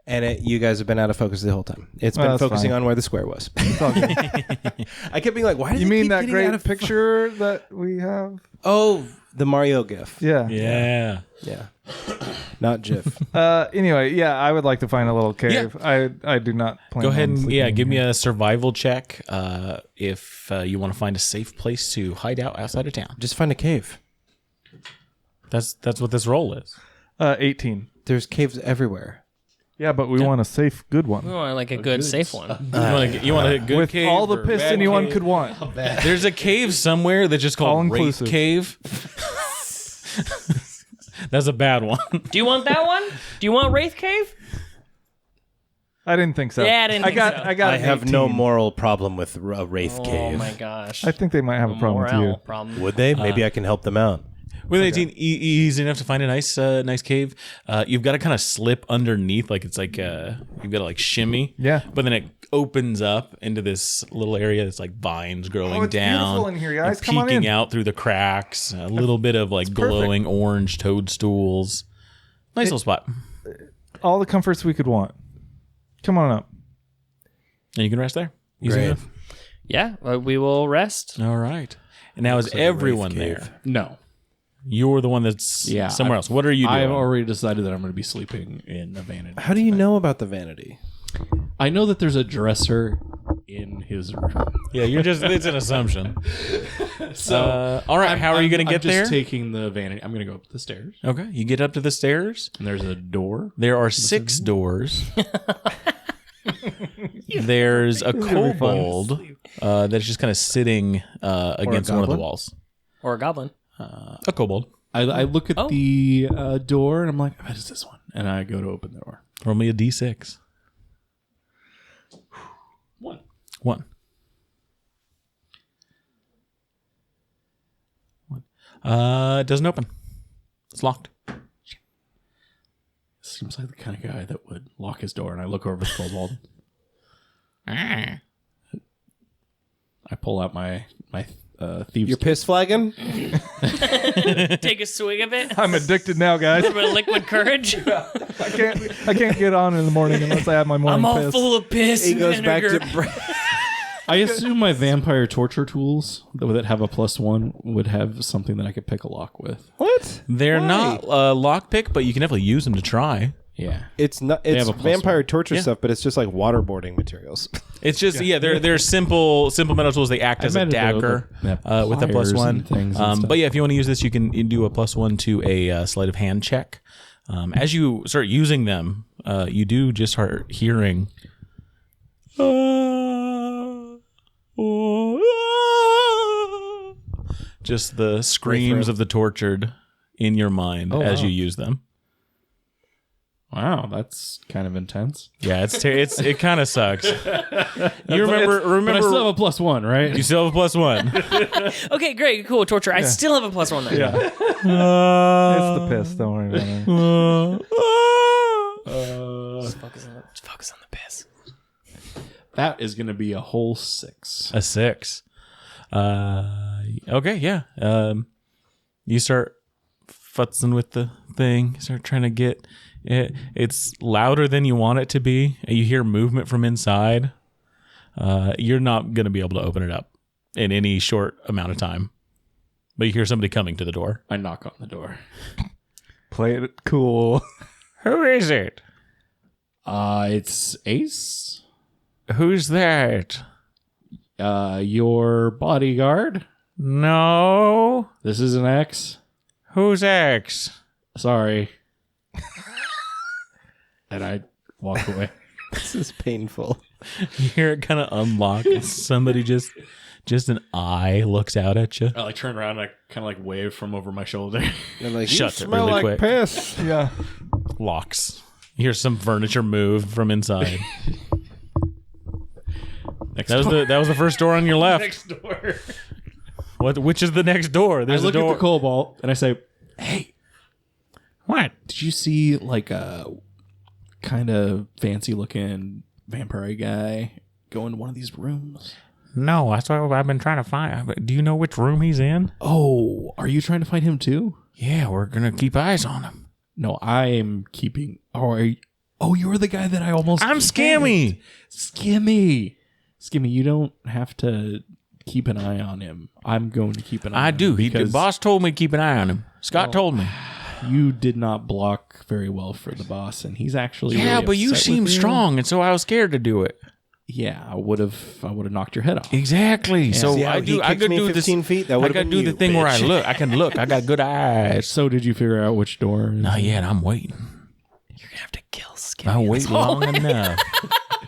And you guys have been out of focus the whole time. It's been that's focusing fine. on where the square was. It's all good. I kept being like, why did You they mean keep that getting great out of picture that we have? Oh, the Mario gif. Yeah. Yeah. Yeah. Not GIF. Anyway, yeah, I would like to find a little cave. I do not plan Go ahead on and sleeping give me here. a survival check if you want to find a safe place to hide out outside of town. Just find a cave. That's what this role is. 18. There's caves everywhere. Yeah, but we want a safe, good one. we want like a good, safe one. You want a good With cave all the or piss bad anyone cave? could want. There's a cave somewhere that's just All called Wraith inclusive. Cave. That's a bad one. Do you want that one? Do you want Wraith Cave? I didn't think so. Yeah, I didn't think so. I got I an have no 18. moral problem with a Wraith Oh cave. my gosh. I think they might have a problem with you. Morale problem. Would they? Maybe I can help them out. With 18, easy enough to find a nice cave. You've got to kind of slip underneath, like it's like you've got to like shimmy. Yeah. But then it opens up into this little area that's like vines growing Oh, it's down, beautiful in here, guys. and Come on peeking in. out through the cracks. A little bit of like perfect. glowing orange toadstools. Nice little spot. All the comforts we could want. Come on up. And you can rest there. Easy Great. enough. Yeah, we will rest. All right. And now is like a wraith everyone cave. there? No. You're the one that's somewhere else. What are you doing? I've already decided that I'm going to be sleeping in a vanity. How do you know about the vanity? I know that there's a dresser in his room. Yeah, it's an assumption. All right, how are you going to I'm get there? just taking the vanity. I'm going to go up the stairs, Okay, you get up to the stairs. and there's a door. There are 6 doors. There's a kobold that's just kind of sitting against one of the goblin? walls. Or a goblin. A kobold. I look at Oh. the door, and I'm like, what is this one? And I go to open the door. Roll me a d6. 1. 1. It doesn't open. It's locked. Seems like the kind of guy that would lock his door, and I look over at the kobold. I pull out my thieves. You're piss flagging? Take a swig of it. I'm addicted now, guys. A bit of liquid courage. I can't get on in the morning unless I have my morning I'm all piss. full of piss. He and goes back vinegar. to... I assume my vampire torture tools that have a +1 would have something that I could pick a lock with. What? They're Why? not lockpick, but you can definitely use them to try. Yeah. It's not. It's have a +1. vampire torture Yeah. stuff, but it's just like waterboarding materials. It's just they're simple metal tools. They act as a meant dagger with a pliers +1. and things and stuff. But yeah, if you want to use this, you can do a +1 to a sleight of hand check. As you start using them, you do just start hearing. Just the screams of the tortured in your mind as you use them. Wow, that's kind of intense. Yeah, it kind of sucks. You remember? But I still have a +1, right? You still have a +1. Okay, great, cool, torture. I still have a +1 then. Yeah. It's the piss. Don't worry about it. Just focus on the piss. That is going to be a whole 6. A 6. Okay, yeah. You start futzing with the thing. Start trying to get it. It's louder than you want it to be. You hear movement from inside. You're not going to be able to open it up in any short amount of time. But you hear somebody coming to the door. I knock on the door. Play it cool. Who is it? It's Ace. Who's that? Your bodyguard. No. This is an X. Who's X? Sorry. And I walk away. This is painful. You hear it kind of unlock. And somebody just an eye looks out at you. I turn around and I kind of wave from over my shoulder. And like, Shuts you it smell really like quick. Piss. Yeah. Locks. You hear some furniture move from inside. That was the first door on your left. Next door. Which is the next door? There's I look a door. at the cobalt and I say, "Hey, What? did you see like a kind of fancy looking vampire guy go into one of these rooms?" No, that's what I've been trying to find. Do you know which room he's in? Oh, are you trying to find him too? Yeah, we're gonna keep eyes on him. No, I am keeping. Oh, you're the guy that I almost. I'm Scammy. Skimmy. You don't have to keep an eye on him. I'm going to keep an eye on I him. do. The because boss told me to keep an eye on him. Scott told me. you did not block very well for the boss, and he's actually Yeah, really but you upset seem with strong, and so I was scared to do it. Yeah, I would have knocked your head off. Exactly. So See how I he do. I kicked could me do 15 this. feet? That I would've gotta been do you, the thing where I bitch. look. I can look. I got good eyes. So did you figure out which door? Not yet. I'm waiting. You're gonna have to kill Skinny. I'll wait long enough.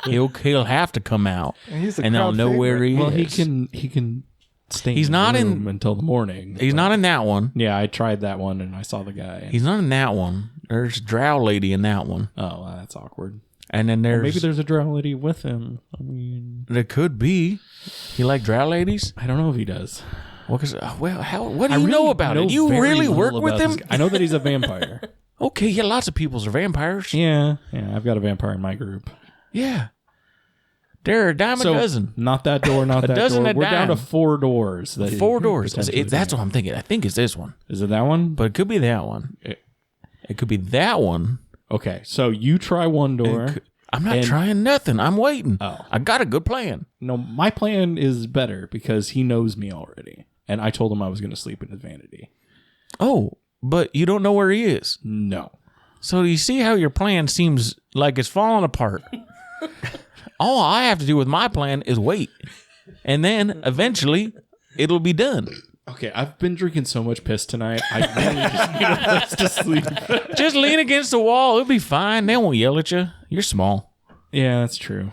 He'll have to come out, And he's a and I'll crowd know where favorite. he Well, is. he can stay. He's in the not in- room until the morning. He's not in that one. Yeah, I tried that one and I saw the guy. He's not in that one. There's a drow lady in that one, Oh, well, that's awkward. and then there's Maybe there's a drow lady with him. I mean, there could be. You like drow ladies? I don't know if he does. What do I you know really about know it? You very really little work with about him? this guy. I know that he's a vampire. Okay, yeah, lots of people's are vampires. yeah, I've got a vampire in my group. Yeah. There are a dime a dozen. Not that door, not A that dozen door. a We're down to dime. 4 doors. That 4 doors. potentially That's be. what I'm thinking. I think it's this one. Is it that one? But it could be that one. It could be that one. Okay, so you try one door. I'm not And- trying nothing. I'm waiting. Oh. I got a good plan. No, my plan is better because he knows me already. And I told him I was going to sleep in his vanity. Oh, but you don't know where he is. No. So you see how your plan seems like it's falling apart. All I have to do with my plan is wait. And then eventually it'll be done. Okay, I've been drinking so much piss tonight. I really just need a place to sleep. Just lean against the wall. It'll be fine. They won't yell at you. You're small. Yeah, that's true.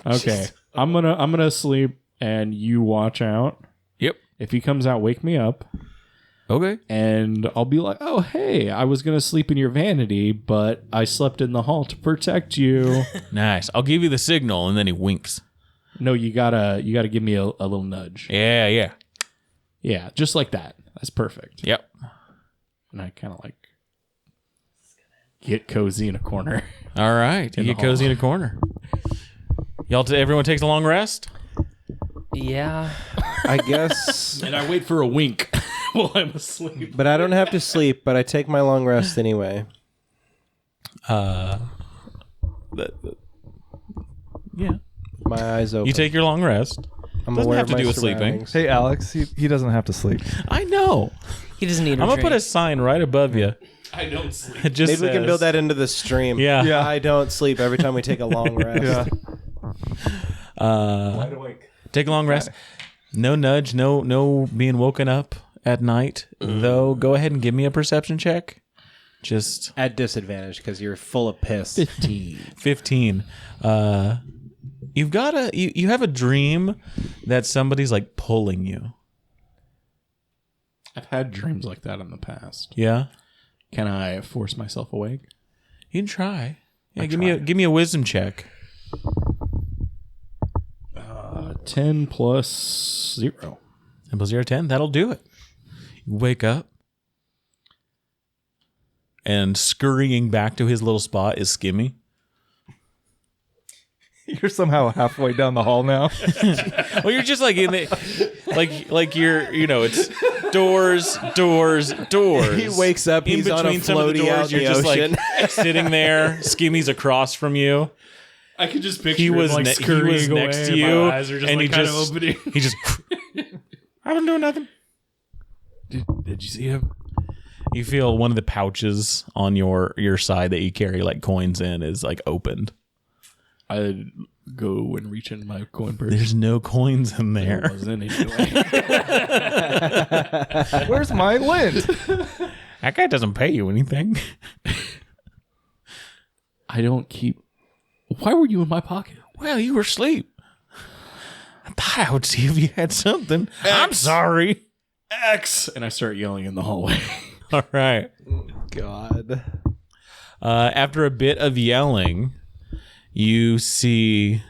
Okay, I'm gonna sleep, and you watch out. Yep. If he comes out, wake me up, Okay. and I'll be like, "Oh, hey, I was gonna sleep in your vanity, but I slept in the hall to protect you." Nice. I'll give you the signal, and then he winks. No, you gotta give me a little nudge. Yeah, yeah. Yeah, just like that. That's perfect. Yep. And I kind of like get cozy in a corner. All right. You the get cozy hall. in a corner. Everyone takes a long rest? Yeah. I guess, And I wait for a wink while I'm asleep. but I don't have to sleep, but I take my long rest anyway. Yeah. My eyes open. You take your long rest. I'm doesn't aware have of to my do with sleeping. surroundings. Hey, Alex, he doesn't have to sleep. I know. He doesn't need a I'm going to drink. put a sign right above you. I don't sleep. It just Maybe we can says- build that into the stream. Yeah. Yeah. I don't sleep every time we take a long rest. Yeah. Take a long rest. No nudge. No being woken up at night. Though, go ahead and give me a perception check. Just At disadvantage because you're full of piss. 15. You've got you have a dream that somebody's like pulling you. I've had dreams like that in the past. Yeah, Can I force myself awake? you can try. Yeah, give me a wisdom check. 10 plus 0. And plus 0 10, that'll do it. You wake up, and scurrying back to his little spot is Skimmy. You're somehow halfway down the hall now. Well, you're just like in the, like you're, it's doors. He wakes up, In he's on a between some of the floaty out doors, in you're the just ocean. like sitting there. Skimmy's across from you. I could just picture He him, was like he was scurrying next away, to and you, my eyes are just and like he kind just of opening. he just. I've been doing nothing. Did you see him? You feel one of the pouches on your side that you carry like coins in is like opened. I go and reach in my coin purse. There's no coins in There there. wasn't anyway. Where's my lint? That guy doesn't pay you anything. I don't keep. Why were you in my pocket? Well, you were asleep. I thought I would see if you had something. I'm sorry. X! And I start yelling in the hallway. All right. God. After a bit of yelling, you see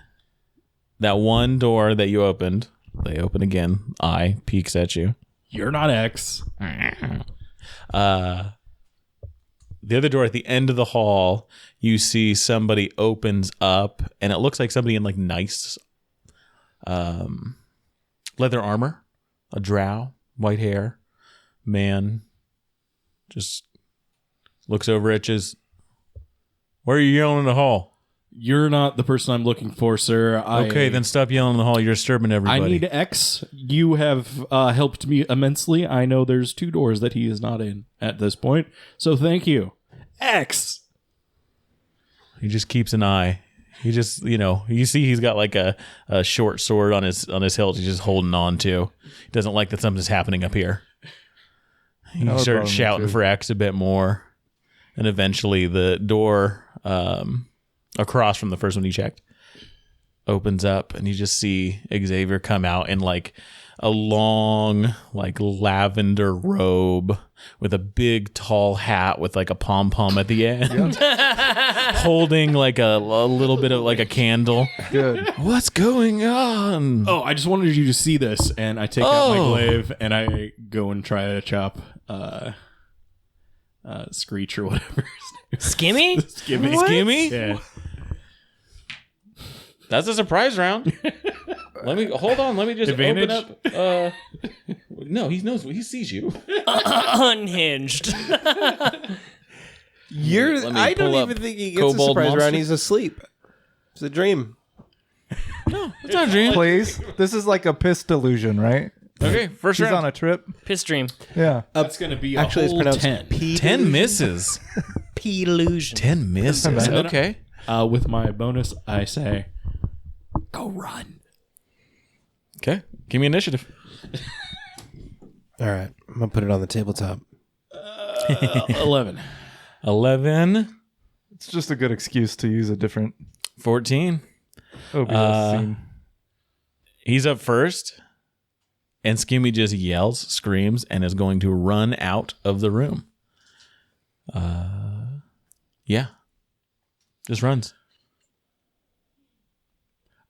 that one door that you opened. They open again. Eye peeks at you. You're not X. The other door at the end of the hall, you see somebody opens up, and it looks like somebody in like nice leather armor, a drow, white hair, man, just looks over at you. Where are you yelling in the hall? You're not the person I'm looking for, sir. Okay, then stop yelling in the hall. You're disturbing everybody. I need X. You have helped me immensely. I know there's 2 doors that he is not in at this point, so thank you. X. He just keeps an eye. He just, you see he's got like a short sword on his hilt. He's just holding on to. He doesn't like that something's happening up here. He That would bother starts me shouting too. for X a bit more, and eventually the door across from the first one he checked opens up, and you just see Xavier come out in like a long, like lavender robe with a big tall hat with like a pom pom at the end, holding like a little bit of like a candle. Good. What's going on? Oh, I just wanted you to see this, and I take out my Oh. glaive and I go and try to chop Screech or whatever. Skimmy? Skimmy? Yeah. That's a surprise round. Let me just Advantage? open up. No, he knows. He sees you. Unhinged. Let me I don't pull up even think he gets a Kobold surprise Monster. round. He's asleep. It's a dream. It's not a dream. Please. This is like a piss delusion, right? Okay, first He's round. on a trip. Piss dream. Yeah. That's going to be Actually, a it's whole pronounced 10. P. 10 misses. P-illusion. 10 misses. bad. Okay. With my bonus, I say, go run. Okay. Give me initiative. All right, I'm gonna put it on the tabletop. 11. 11, It's just a good excuse to use a different 14. OBS scene. He's up first, and Skimmy just yells, screams, and is going to run out of the room. Yeah. Just runs.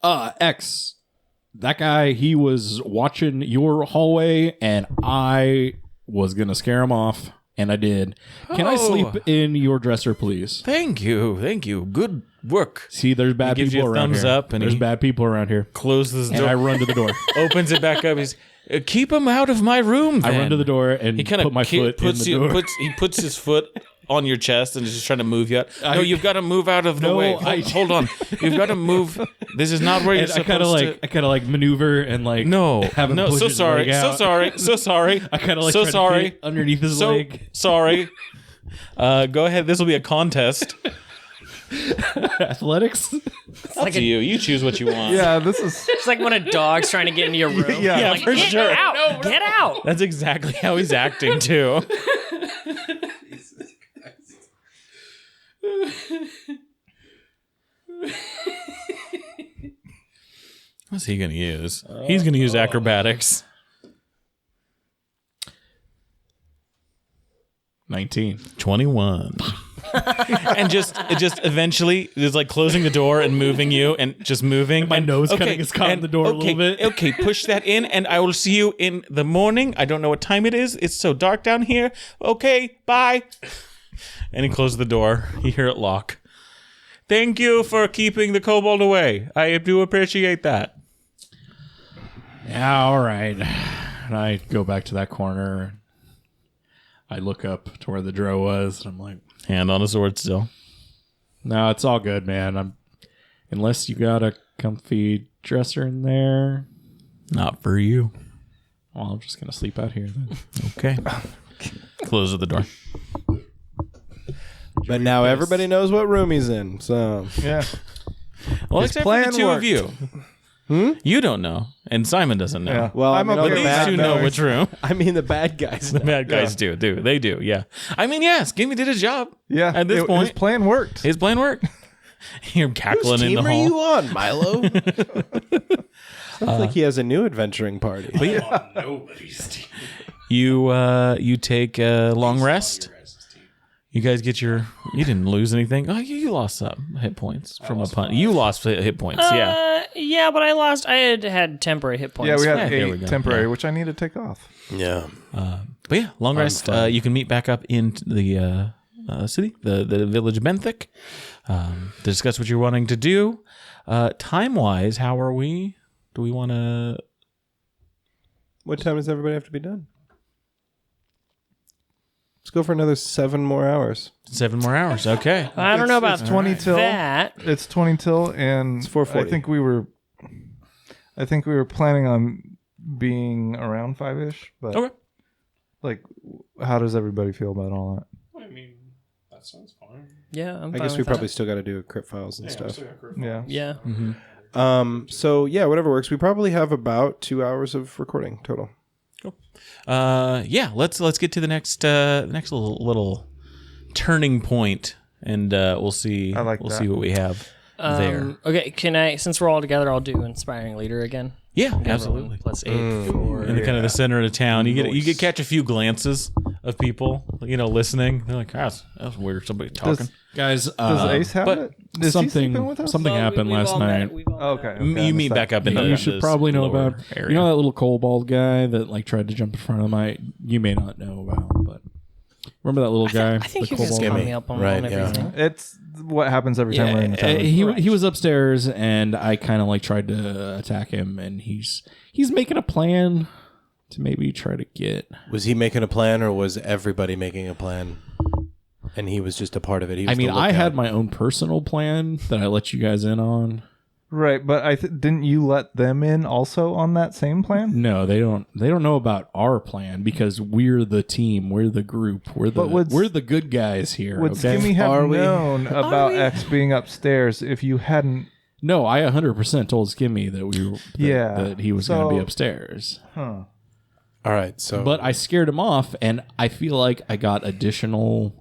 X. That guy, he was watching your hallway, and I was going to scare him off, and I did. Can I Oh. sleep in your dresser, please? Thank you. Good work. See, there's bad He gives people you a around thumbs here. up, and there's he- bad people around here. Closes the And door. I run to the door. Opens it back up. He's keep him out of my room. I then." run to the door and He kind of put my foot in the door. He puts his foot on your chest and is just trying to move you out. No, you've got to move out of the No, way. I- Hold on. You've got to move. This is not where you're And I supposed kind of like maneuver and like No, have him no. push So his sorry. leg So out. sorry. So sorry. I kind of like so try to sorry. fit underneath his So leg. sorry. Go ahead. This will be a contest. Athletics. Up to you. You choose what you want. Yeah, this is. It's like when a dog's trying to get into your room. Yeah, You're like, for get sure. out! Get out! That's exactly how he's acting too. What's he gonna use? He's gonna use acrobatics. 19. 21. And just eventually is like closing the door and moving you and just moving. My nose kinda gets caught in the door a little bit. Okay, push that in and I will see you in the morning. I don't know what time it is. It's so dark down here. Okay, bye. And he closes the door. You hear it lock. Thank you for keeping the kobold away. I do appreciate that. Yeah, all right. And I go back to that corner. I look up to where the drow was, and I'm like, Hand on a sword still. no, it's all good, man. Unless you got a comfy dresser in there. Not for you. Well, I'm just going to sleep out here then. Okay. Closes the door. But now everybody knows what room he's in. So Yeah. Well, His except for plan the two worked. of you. You don't know, and Simon doesn't know. Yeah. well, I'm I mean, okay all with the These that. bad two guys- know which room. I mean, the bad guys. The bad guys do. They do, yeah. I mean, yes, Gimme did his job. Yeah. At this point, his plan worked. his plan worked. You're cackling in the Team are hall. you on, Milo? Sounds like he has a new adventuring party. You take a long rest. You guys get your. You didn't lose anything. Oh, you lost some hit points from a punt. You lost hit points. Yeah. Yeah, but I had temporary hit points. Yeah, we had Yeah, there we 8 go. temporary, Yeah. which I need to take off. Yeah. But yeah, long rest. You can meet back up in the city, the village of Benthic, to discuss what you're wanting to do. Time wise, how are we? Do we want to? What time does everybody have to be done? Let's go for another 7 more hours. 7 more hours. Okay. I don't know about It's 20 till. that. It's 20 till, and It's 4:40. I think we were planning on being around 5-ish, but Okay. like, how does everybody feel about all that? I mean, that sounds fine. Yeah, I'm I fine guess we with probably that. still got to do crit files and stuff. Yeah. Yeah. So yeah, whatever works. We probably have about 2 hours of recording total. Yeah. Let's get to the next little turning point, and we'll see. I like we'll that. see what we have there. Okay, can I? Since we're all together, I'll do inspiring leader again. Yeah, absolutely. +8 for. In the kind of the center of the town, you get catch a few glances of people, listening. They're like, "Ah, that was weird. Somebody talking." Guys, Does Ace have but it? Is he sleeping something with us? something happened We've last all night. met- we've all Oh, met. okay. You meet back up in the. You should probably know lower about. area. You know that little kobold guy that like tried to jump in front of my. You may not know about, but remember that little guy. I think the you guys kobold? caught me up on Right, everything. It's what happens every time we're in the town. he was upstairs, and I kind of like tried to attack him, and he's making a plan to maybe try to get. Was he making a plan, or was everybody making a plan? And he was just a part of it. He was I mean, the I lookout. had my own personal plan that I let you guys in on. Right, but didn't you let them in also on that same plan? No, they don't know about our plan because we're the team, we're the group, we're the good guys here. Would okay? Skimmy have Are we? known about we? X being upstairs if you hadn't? No, I 100% told Skimmy that that he was going to be So- upstairs. Huh. All right, so But I scared him off, and I feel like I got additional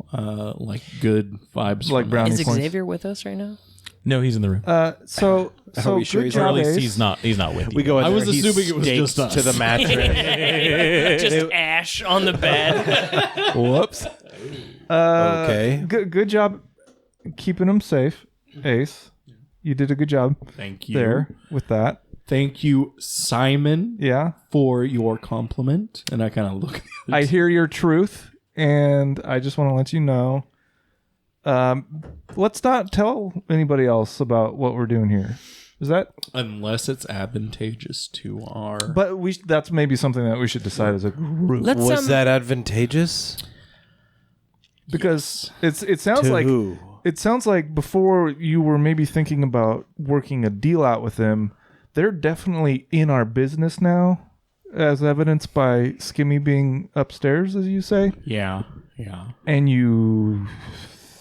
like good vibes. Like from brownie Is points. Xavier with us right now? No, he's in the room. So we sure good he's Or at job, least Ace. he's not with you. we go. In I there, was he's assuming it was staked just us. to the mattress. Just ash on the bed. Whoops. Okay. Good job keeping him safe, Ace. You did a good job Thank you. there with that. Thank you, Simon, Yeah. for your compliment. And I kind of look. I hear your truth, and I just want to let you know. Let's not tell anybody else about what we're doing here. Is that? Unless it's advantageous to our. But that's maybe something that we should decide as a group. Let's Was that advantageous Because it sounds to like who? it sounds like before you were maybe thinking about working a deal out with them. They're definitely in our business now, as evidenced by Skimmy being upstairs, as you say, Yeah. and you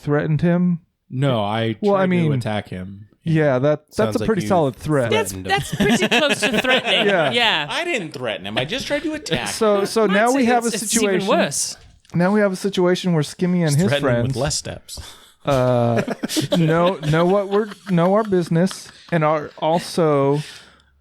threatened him. No, I Well, tried I mean- to attack him. Yeah, that's Sounds a like pretty you solid threat. threatened him. That's pretty close to threatening. Yeah. Yeah. I didn't threaten him. I just tried to attack. So now I'd we say have a it's situation. even worse. Now we have a situation where Skimmy and his Threaten him with friends less steps. know our business and are also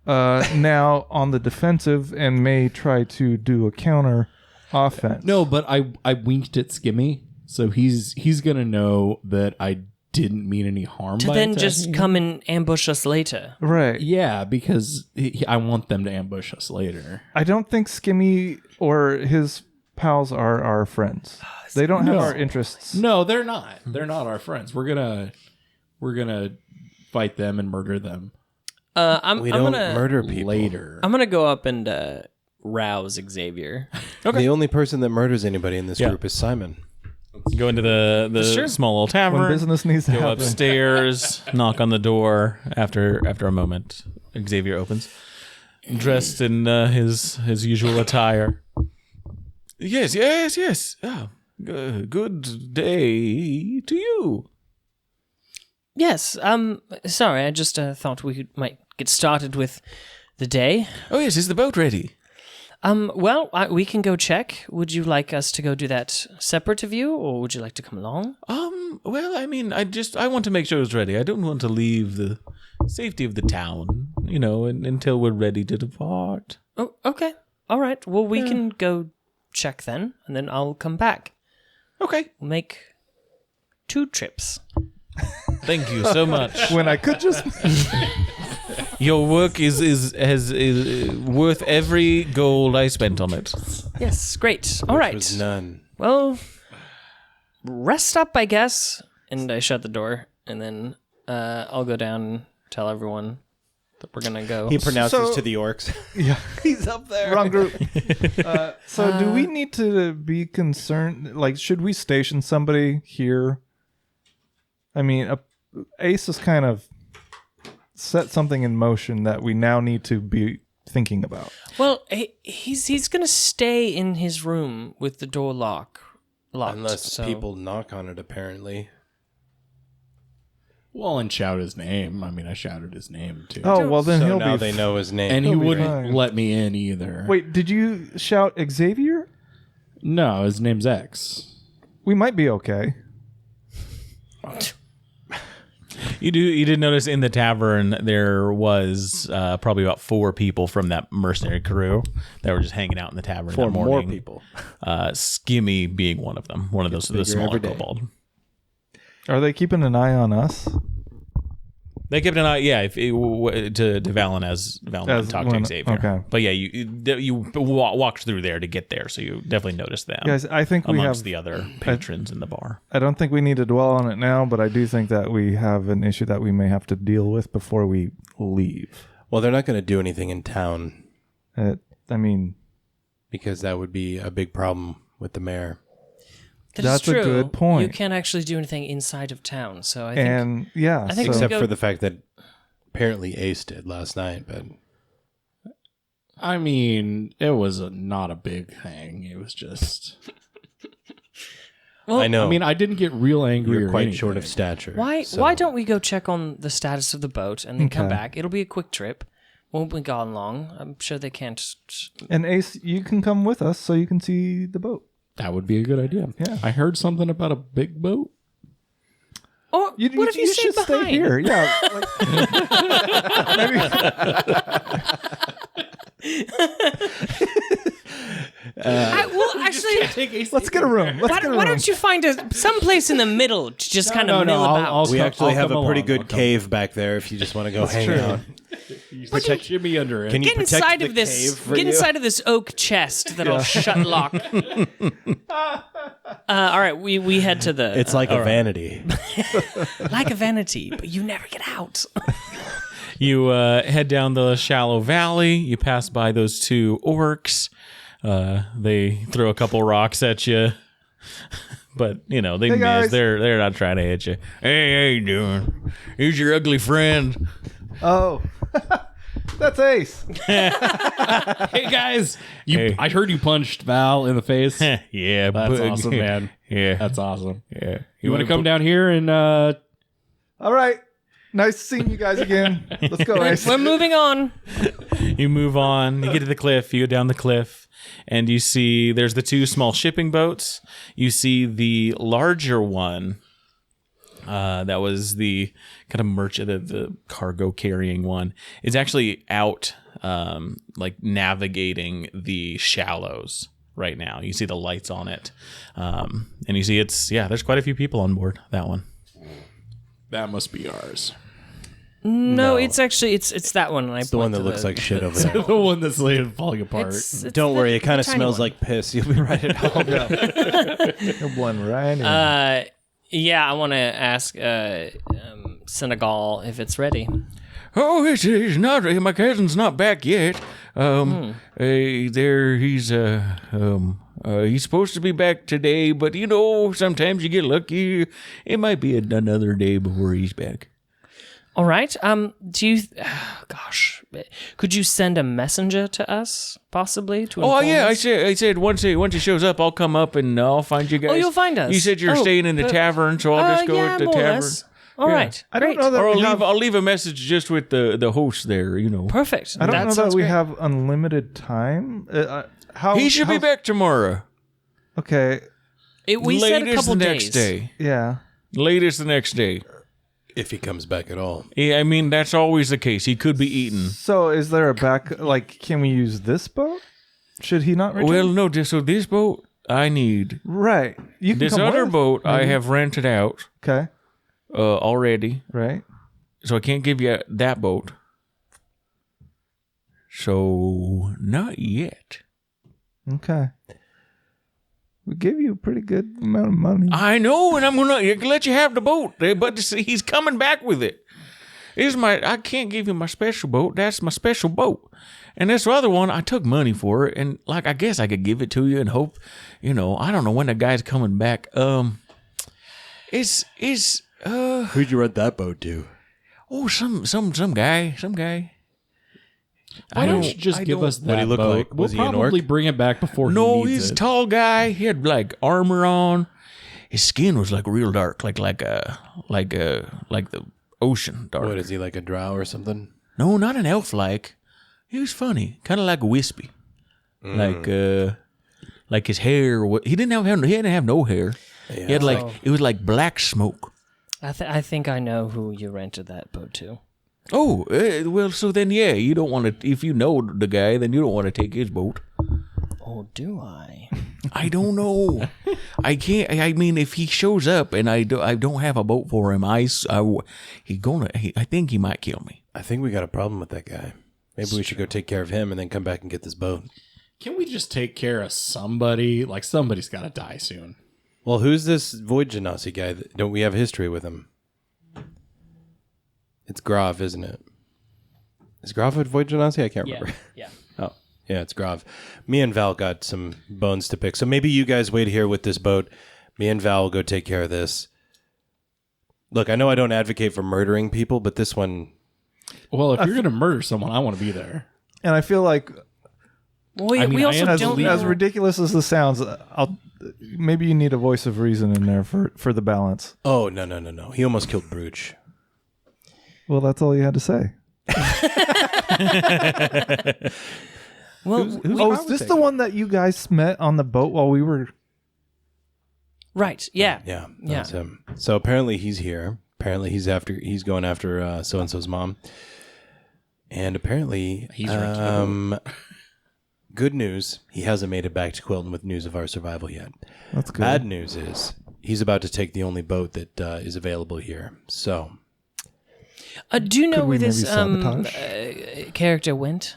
now on the defensive and may try to do a counter offense. No, but I winked at Skimmy, so he's gonna know that I didn't mean any harm. To by then attacking just him. come and ambush us later. Right. Yeah, because I want them to ambush us later. I don't think Skimmy or his pals are our friends. They don't have No. our interests. No, they're not. They're not our friends. We're gonna fight them and murder them We don't murder people. later. I'm gonna go up and rouse Xavier. The only person that murders anybody in this group is Simon. Go into the true. small little tavern. When business needs to Go happen. upstairs, knock on the door. After a moment, Xavier opens, dressed in his usual attire. Yes. Good day to you. Yes. Sorry. I just thought we might get started with the day. Oh yes, is the boat ready? Well, we can go check. Would you like us to go do that separate of you, or would you like to come along? Well, I mean, I want to make sure it's ready. I don't want to leave the safety of the town, until we're ready to depart. Oh, okay. All right. Well, we can go check then, and then I'll come back. Okay. We'll make 2 trips. Thank you so much. When I could just Your work is worth every gold I spent on it. Yes, great. All right. Was none. Well, rest up, I guess. And I shut the door, and then I'll go down and tell everyone that we're gonna go. He pronounces So- to the orcs. yeah, He's up there. wrong group. So do we need to be concerned? Like, should we station somebody here? I mean, Ace has kind of set something in motion that we now need to be thinking about. Well, he's gonna stay in his room with the door locked. Unless so- people knock on it, apparently. Well, and shout his name. I mean, I shouted his name too. Oh, well, then So he'll now be... they know his name. and he he'll be wouldn't fine. let me in either. Wait, did you shout Xavier? No, his name's X. We might be okay. You did notice in the tavern there was probably about 4 people from that mercenary crew that were just hanging out in the tavern that morning. more people. Skimmy being one of them, one of those the smaller every day. kobold. Are they keeping an eye on us? They kept an eye, to Valen as Valen As talked when- to Xavier. okay. But yeah, you walked through there to get there, so you definitely noticed them. Guys, I think we amongst have... the other patrons in the bar. I don't think we need to dwell on it now, but I do think that we have an issue that we may have to deal with before we leave. Well, they're not going to do anything in town I mean, because that would be a big problem with the mayor. That is That's a true. good point. You can't actually do anything inside of town, so I think. and yeah, I think so- we Except go- for the fact that apparently Ace did last night, but I mean, it was not a big thing. It was just. Well, I know. I mean, I didn't get real angry. you're or quite anything. short of stature. Why so- don't we go check on the status of the boat and then come Okay. back? It'll be a quick trip. Won't be gone long. I'm sure they can't. and Ace, you can come with us so you can see the boat. That would be a good idea. Yeah. I heard something about a big boat. Or what if you stay should behind? stay here? Yeah, like, Actually, let's get a room. Let's get a room. why don't you find some place in the middle to just kind of mill about? We actually have come a pretty along. good I'll come. cave back there if you just want to go hang true. out. Protect Jimmy under it. Can you Get protect inside the of this. cave for Get you? inside of this oak chest that'll shut lock. All right, we head to the. It's like a vanity. like a vanity, but you never get out. You head down the shallow valley. You pass by those 2 orcs. They throw a couple rocks at you, but they miss. guys. They're not trying to hit you. Hey, how you doing? Here's your ugly friend. Oh, that's Ace. Hey guys, Hey. I heard you punched Val in the face. Yeah, That's awesome, man. Yeah, That's awesome. yeah. You want to come down here and All right, nice seeing you guys again. Let's go, Ace. We're moving on. You move on. You get to the cliff. You go down the cliff, and you see there's the 2 small shipping boats. You see the larger one. That was the kind of merchant, the cargo carrying one. Is actually out, like navigating the shallows right now. You see the lights on it, and you see there's quite a few people on board that one. That must be ours. No, it's actually it's that one. And It's the one that looks like shit over there. The one that's falling apart. Don't worry, it kind of smells like piss. You'll be right at home. One right in. Yeah, I want to ask Senegal if it's ready. Oh, it's not. My cousin's not back yet. He's supposed to be back today, but sometimes you get lucky. It might be another day before he's back. All right. Do you? Could you send a messenger to us, possibly? To Oh inform yeah, us? I said once he shows up, I'll come up and I'll find you guys. Oh, you'll find us. You said you're staying in the tavern, so I'll just go yeah, at the more or tavern. less. All right. I don't Great. know that Or we have, I'll leave a message just with the host there. Perfect. I don't know that sounds we great. have unlimited time. How He should be how- back tomorrow. Okay. We said a Latest couple the days. next day. Yeah. Latest the next day. If he comes back at all. Yeah, I mean that's always the case. He could be eaten. So is there a back? Like, can we use this boat? Should he not return? Well, no. So this boat I need. right. You can This come other with, boat I maybe. have rented out Okay. already. Right. So I can't give you that boat. So not yet. Okay. We give you a pretty good amount of money. I know, and I'm gonna let you have the boat, but he's coming back with it. I can't give you my special boat. That's my special boat. And this other one, I took money for it, and I guess I could give it to you and hope, I don't know when the guy's coming back. Who'd you rent that boat to? Oh, some guy. Why don't you just give us that What did he look boat? like? We'll Was he an probably orc? bring it back before he No, needs he's a it. tall guy. He had armor on. His skin was real dark, like the ocean dark. What is he, like a drow or something? No, not an elf like. He was funny, kind of like a wispy. Like his hair. He didn't have no hair. Yeah. He had it was like black smoke. I think I know who you rented that boat to. Oh, well, so then you don't want to. If you know the guy, then you don't want to take his boat. Oh, do I? I don't know. I can't. I mean, if he shows up and I don't have a boat for him, I think he might kill me. I think we got a problem with that guy. Maybe we should go take care of him and then come back and get this boat. Can we just take care of somebody? Like, somebody's got to die soon. Well, who's this Void Genasi guy? Don't we have history with him? It's Grav, isn't it? Is Grav a Void Genasi? I can't remember. Yeah. Oh, yeah, it's Grav. Me and Val got some bones to pick. So maybe you guys wait here with this boat. Me and Val will go take care of this. Look, I know I don't advocate for murdering people, but this one... Well, if you're going to murder someone, I want to be there. And I feel like, Well, we, I mean, we I also am as, don't as know. ridiculous as this sounds, maybe you need a voice of reason in there for the balance. Oh, no. He almost killed Brooch. Well, that's all you had to say. Well, Is this the one that you guys met on the boat while we were? right. Yeah. Yeah, that's him. So apparently he's here. Apparently he's going after so-and-so's mom. And apparently He's renting a good news, he hasn't made it back to Quilton with news of our survival yet. That's good. Bad news is he's about to take the only boat that is available here. So Do you know Could we where this maybe sabotage? character went?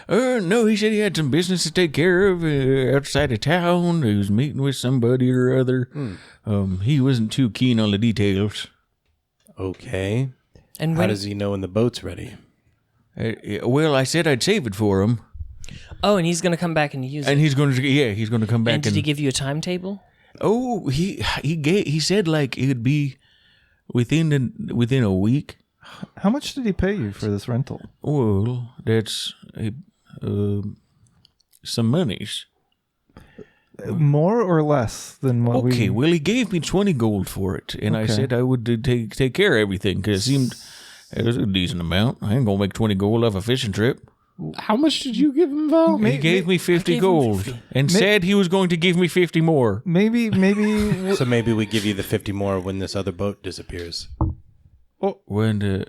No, he said he had some business to take care of outside of town. He was meeting with somebody or other. He wasn't too keen on the details. okay. And How when? does he know when the boat's ready? Well, I said I'd save it for him, Oh, and he's going to come back and use and it. he's going to come back. And did he give you a timetable? Oh, he said it'd be within a week. How much did he pay you for this rental? Well, that's some monies. More or less than what Okay, we? well, he gave me 20 gold for it, and I Okay. said I would take care of everything because it seemed it was a decent amount. I ain't gonna make 20 gold off a fishing trip. How much did you give him, Val? He gave me 50 gave him gold 50. and said he was going to give me 50 more. Maybe. So maybe we give you the 50 more when this other boat disappears. When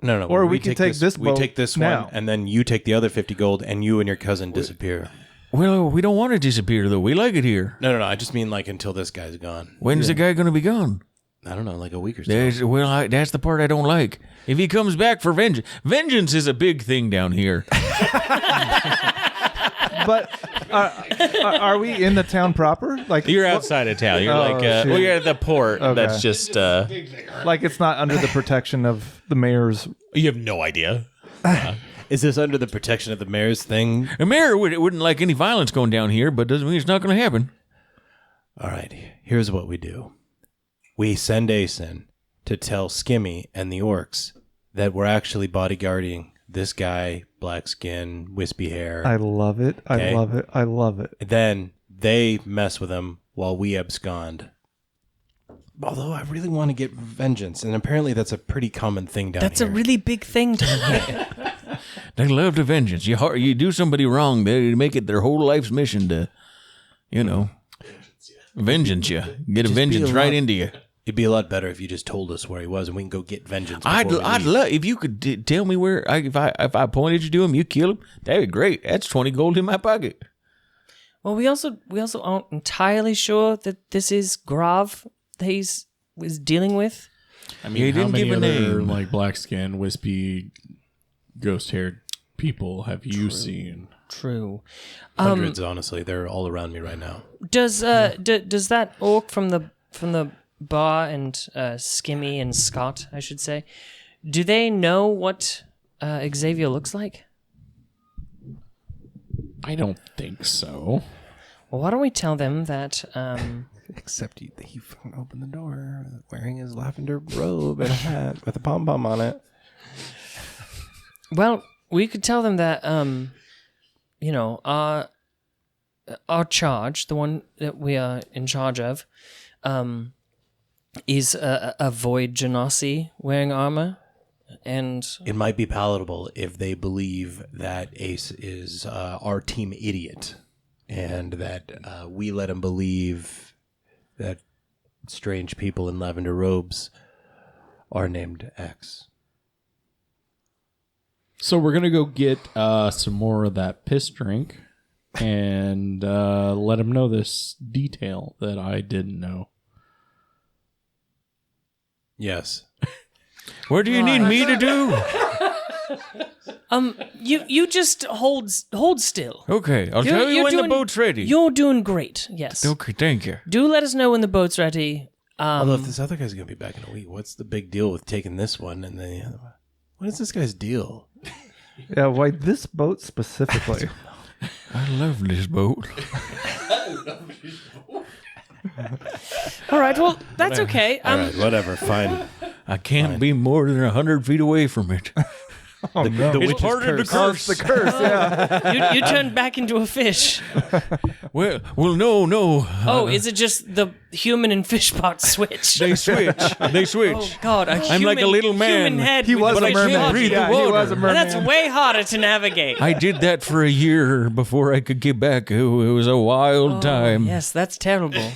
No. Or we can take this We boat take this now. one, and then you take the other 50 gold, and you and your cousin disappear. Well, we don't want to disappear, though. We like it here. No. I just mean like until this guy's gone. When's the guy going to be gone? I don't know, like a week or so. That's the part I don't like. If he comes back for vengeance. Vengeance is a big thing down here. But are we in the town proper? Like You're outside of town. You're shoot. you're at the port. Okay. That's just like it's not under the protection of the mayor's. you have no idea. Is this under the protection of the mayor's thing? A mayor wouldn't like any violence going down here, but doesn't mean it's not going to happen. All right, here's what we do. We send Ace in to tell Skimmy and the orcs that we're actually bodyguarding this guy, black skin, wispy hair. I love it. Okay. I love it. I love it. Then they mess with him while we abscond. Although I really want to get vengeance, and apparently that's a pretty common thing down That's here. a really big thing to me. They love the vengeance. You do somebody wrong, they make it their whole life's mission to, vengeance you. Get a Just vengeance be a right lot- into you. It'd be a lot better if you just told us where he was, and we can go get vengeance. I'd before we leave. love if you could tell me where. If I pointed you to him, you kill him. That'd be great. That's 20 gold in my pocket. Well, we also aren't entirely sure that this is Grav that he's dealing with. I mean, He how didn't many give a other name. like black skin, wispy, ghost-haired people have you seen? True. Hundreds, honestly. They're all around me right now. Does does that orc from the bar and Skimmy and Scott, I should say, do they know what Xavier looks like? I don't think so. Well, why don't we tell them that? Except he fucking opened the door wearing his lavender robe and a hat with a pom-pom on it. Well, we could tell them that our charge, the one that we are in charge of, is a void genasi wearing armor, and It might be palatable if they believe that Ace is our team idiot, and that we let him believe that strange people in lavender robes are named X. So we're gonna go get some more of that piss drink and let him know this detail that I didn't know. Yes. What do you need me to do? you just hold still. Okay, I'll tell you when the boat's ready. You're doing great. Yes. Okay, thank you. Do let us know when the boat's ready. Although if this other guy's going to be back in a week, what's the big deal with taking this one and then the other one? What is this guy's deal? Yeah, why this boat specifically? I love this boat. All right. Well, that's okay. All right, whatever, fine. I can't be more than 100 feet away from it. Oh no! The It's witch's part of the curse. curse. The curse, yeah. you turned back into a fish. Well, no. Oh, is it just the human and fish part switch? They switch. They switch. Oh God, I'm like a little man. Human head He with was the a fish merman. body. breathe the Yeah, he water. was a And merman. that's way harder to navigate. I did that for a year before I could get back. It was a wild time. Yes, that's terrible.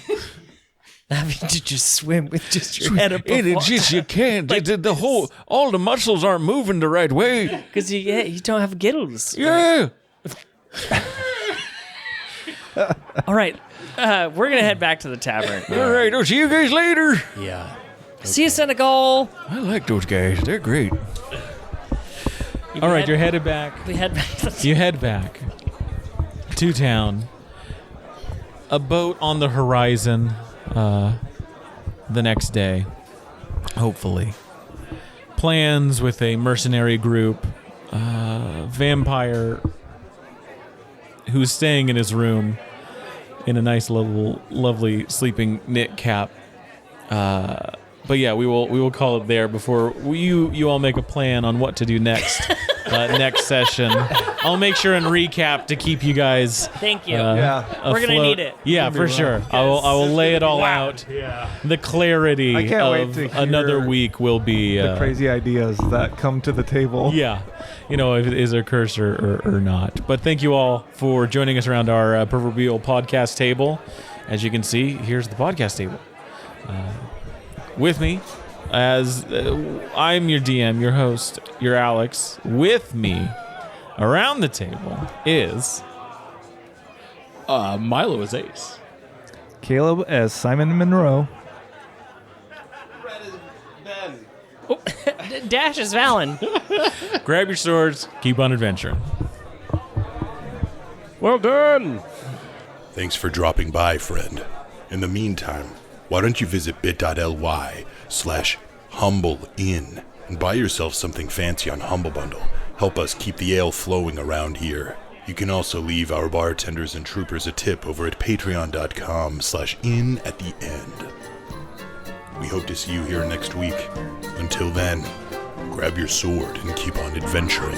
Having to just swim with just your head above And it's water. just you can't. All the muscles aren't moving the right way. Because you don't have gills. Yeah. All right, we're going to head back to the tavern. All right. I'll see you guys later. Yeah. See you, Senegal. I like those guys. They're great. All right, you're headed back. We head back. You head back to town. A boat on the horizon the next day, hopefully. Plans with a mercenary group, vampire who's staying in his room in a nice little lovely sleeping knit cap. But yeah, we will call it there before you all make a plan on what to do next. Next session, I'll make sure and recap to keep you guys. Thank you. Yeah. We're gonna afloat. need it. Yeah, for sure. I will lay it all out. The clarity I can't wait of to hear another week will be The crazy ideas that come to the table. yeah, if it is a curse or not. But thank you all for joining us around our proverbial podcast table. As you can see, here's the podcast table. With me, as I'm your DM, your host, your Alex. With me, around the table, is Milo is Ace. Caleb as Simon Monroe. Dash is Valen. Grab your swords. Keep on adventuring. Well done. Thanks for dropping by, friend. In the meantime, why don't you visit bit.ly/humbleinn and buy yourself something fancy on Humble Bundle. Help us keep the ale flowing around here. You can also leave our bartenders and troopers a tip over at patreon.com/in at the end. We hope to see you here next week. Until then, grab your sword and keep on adventuring.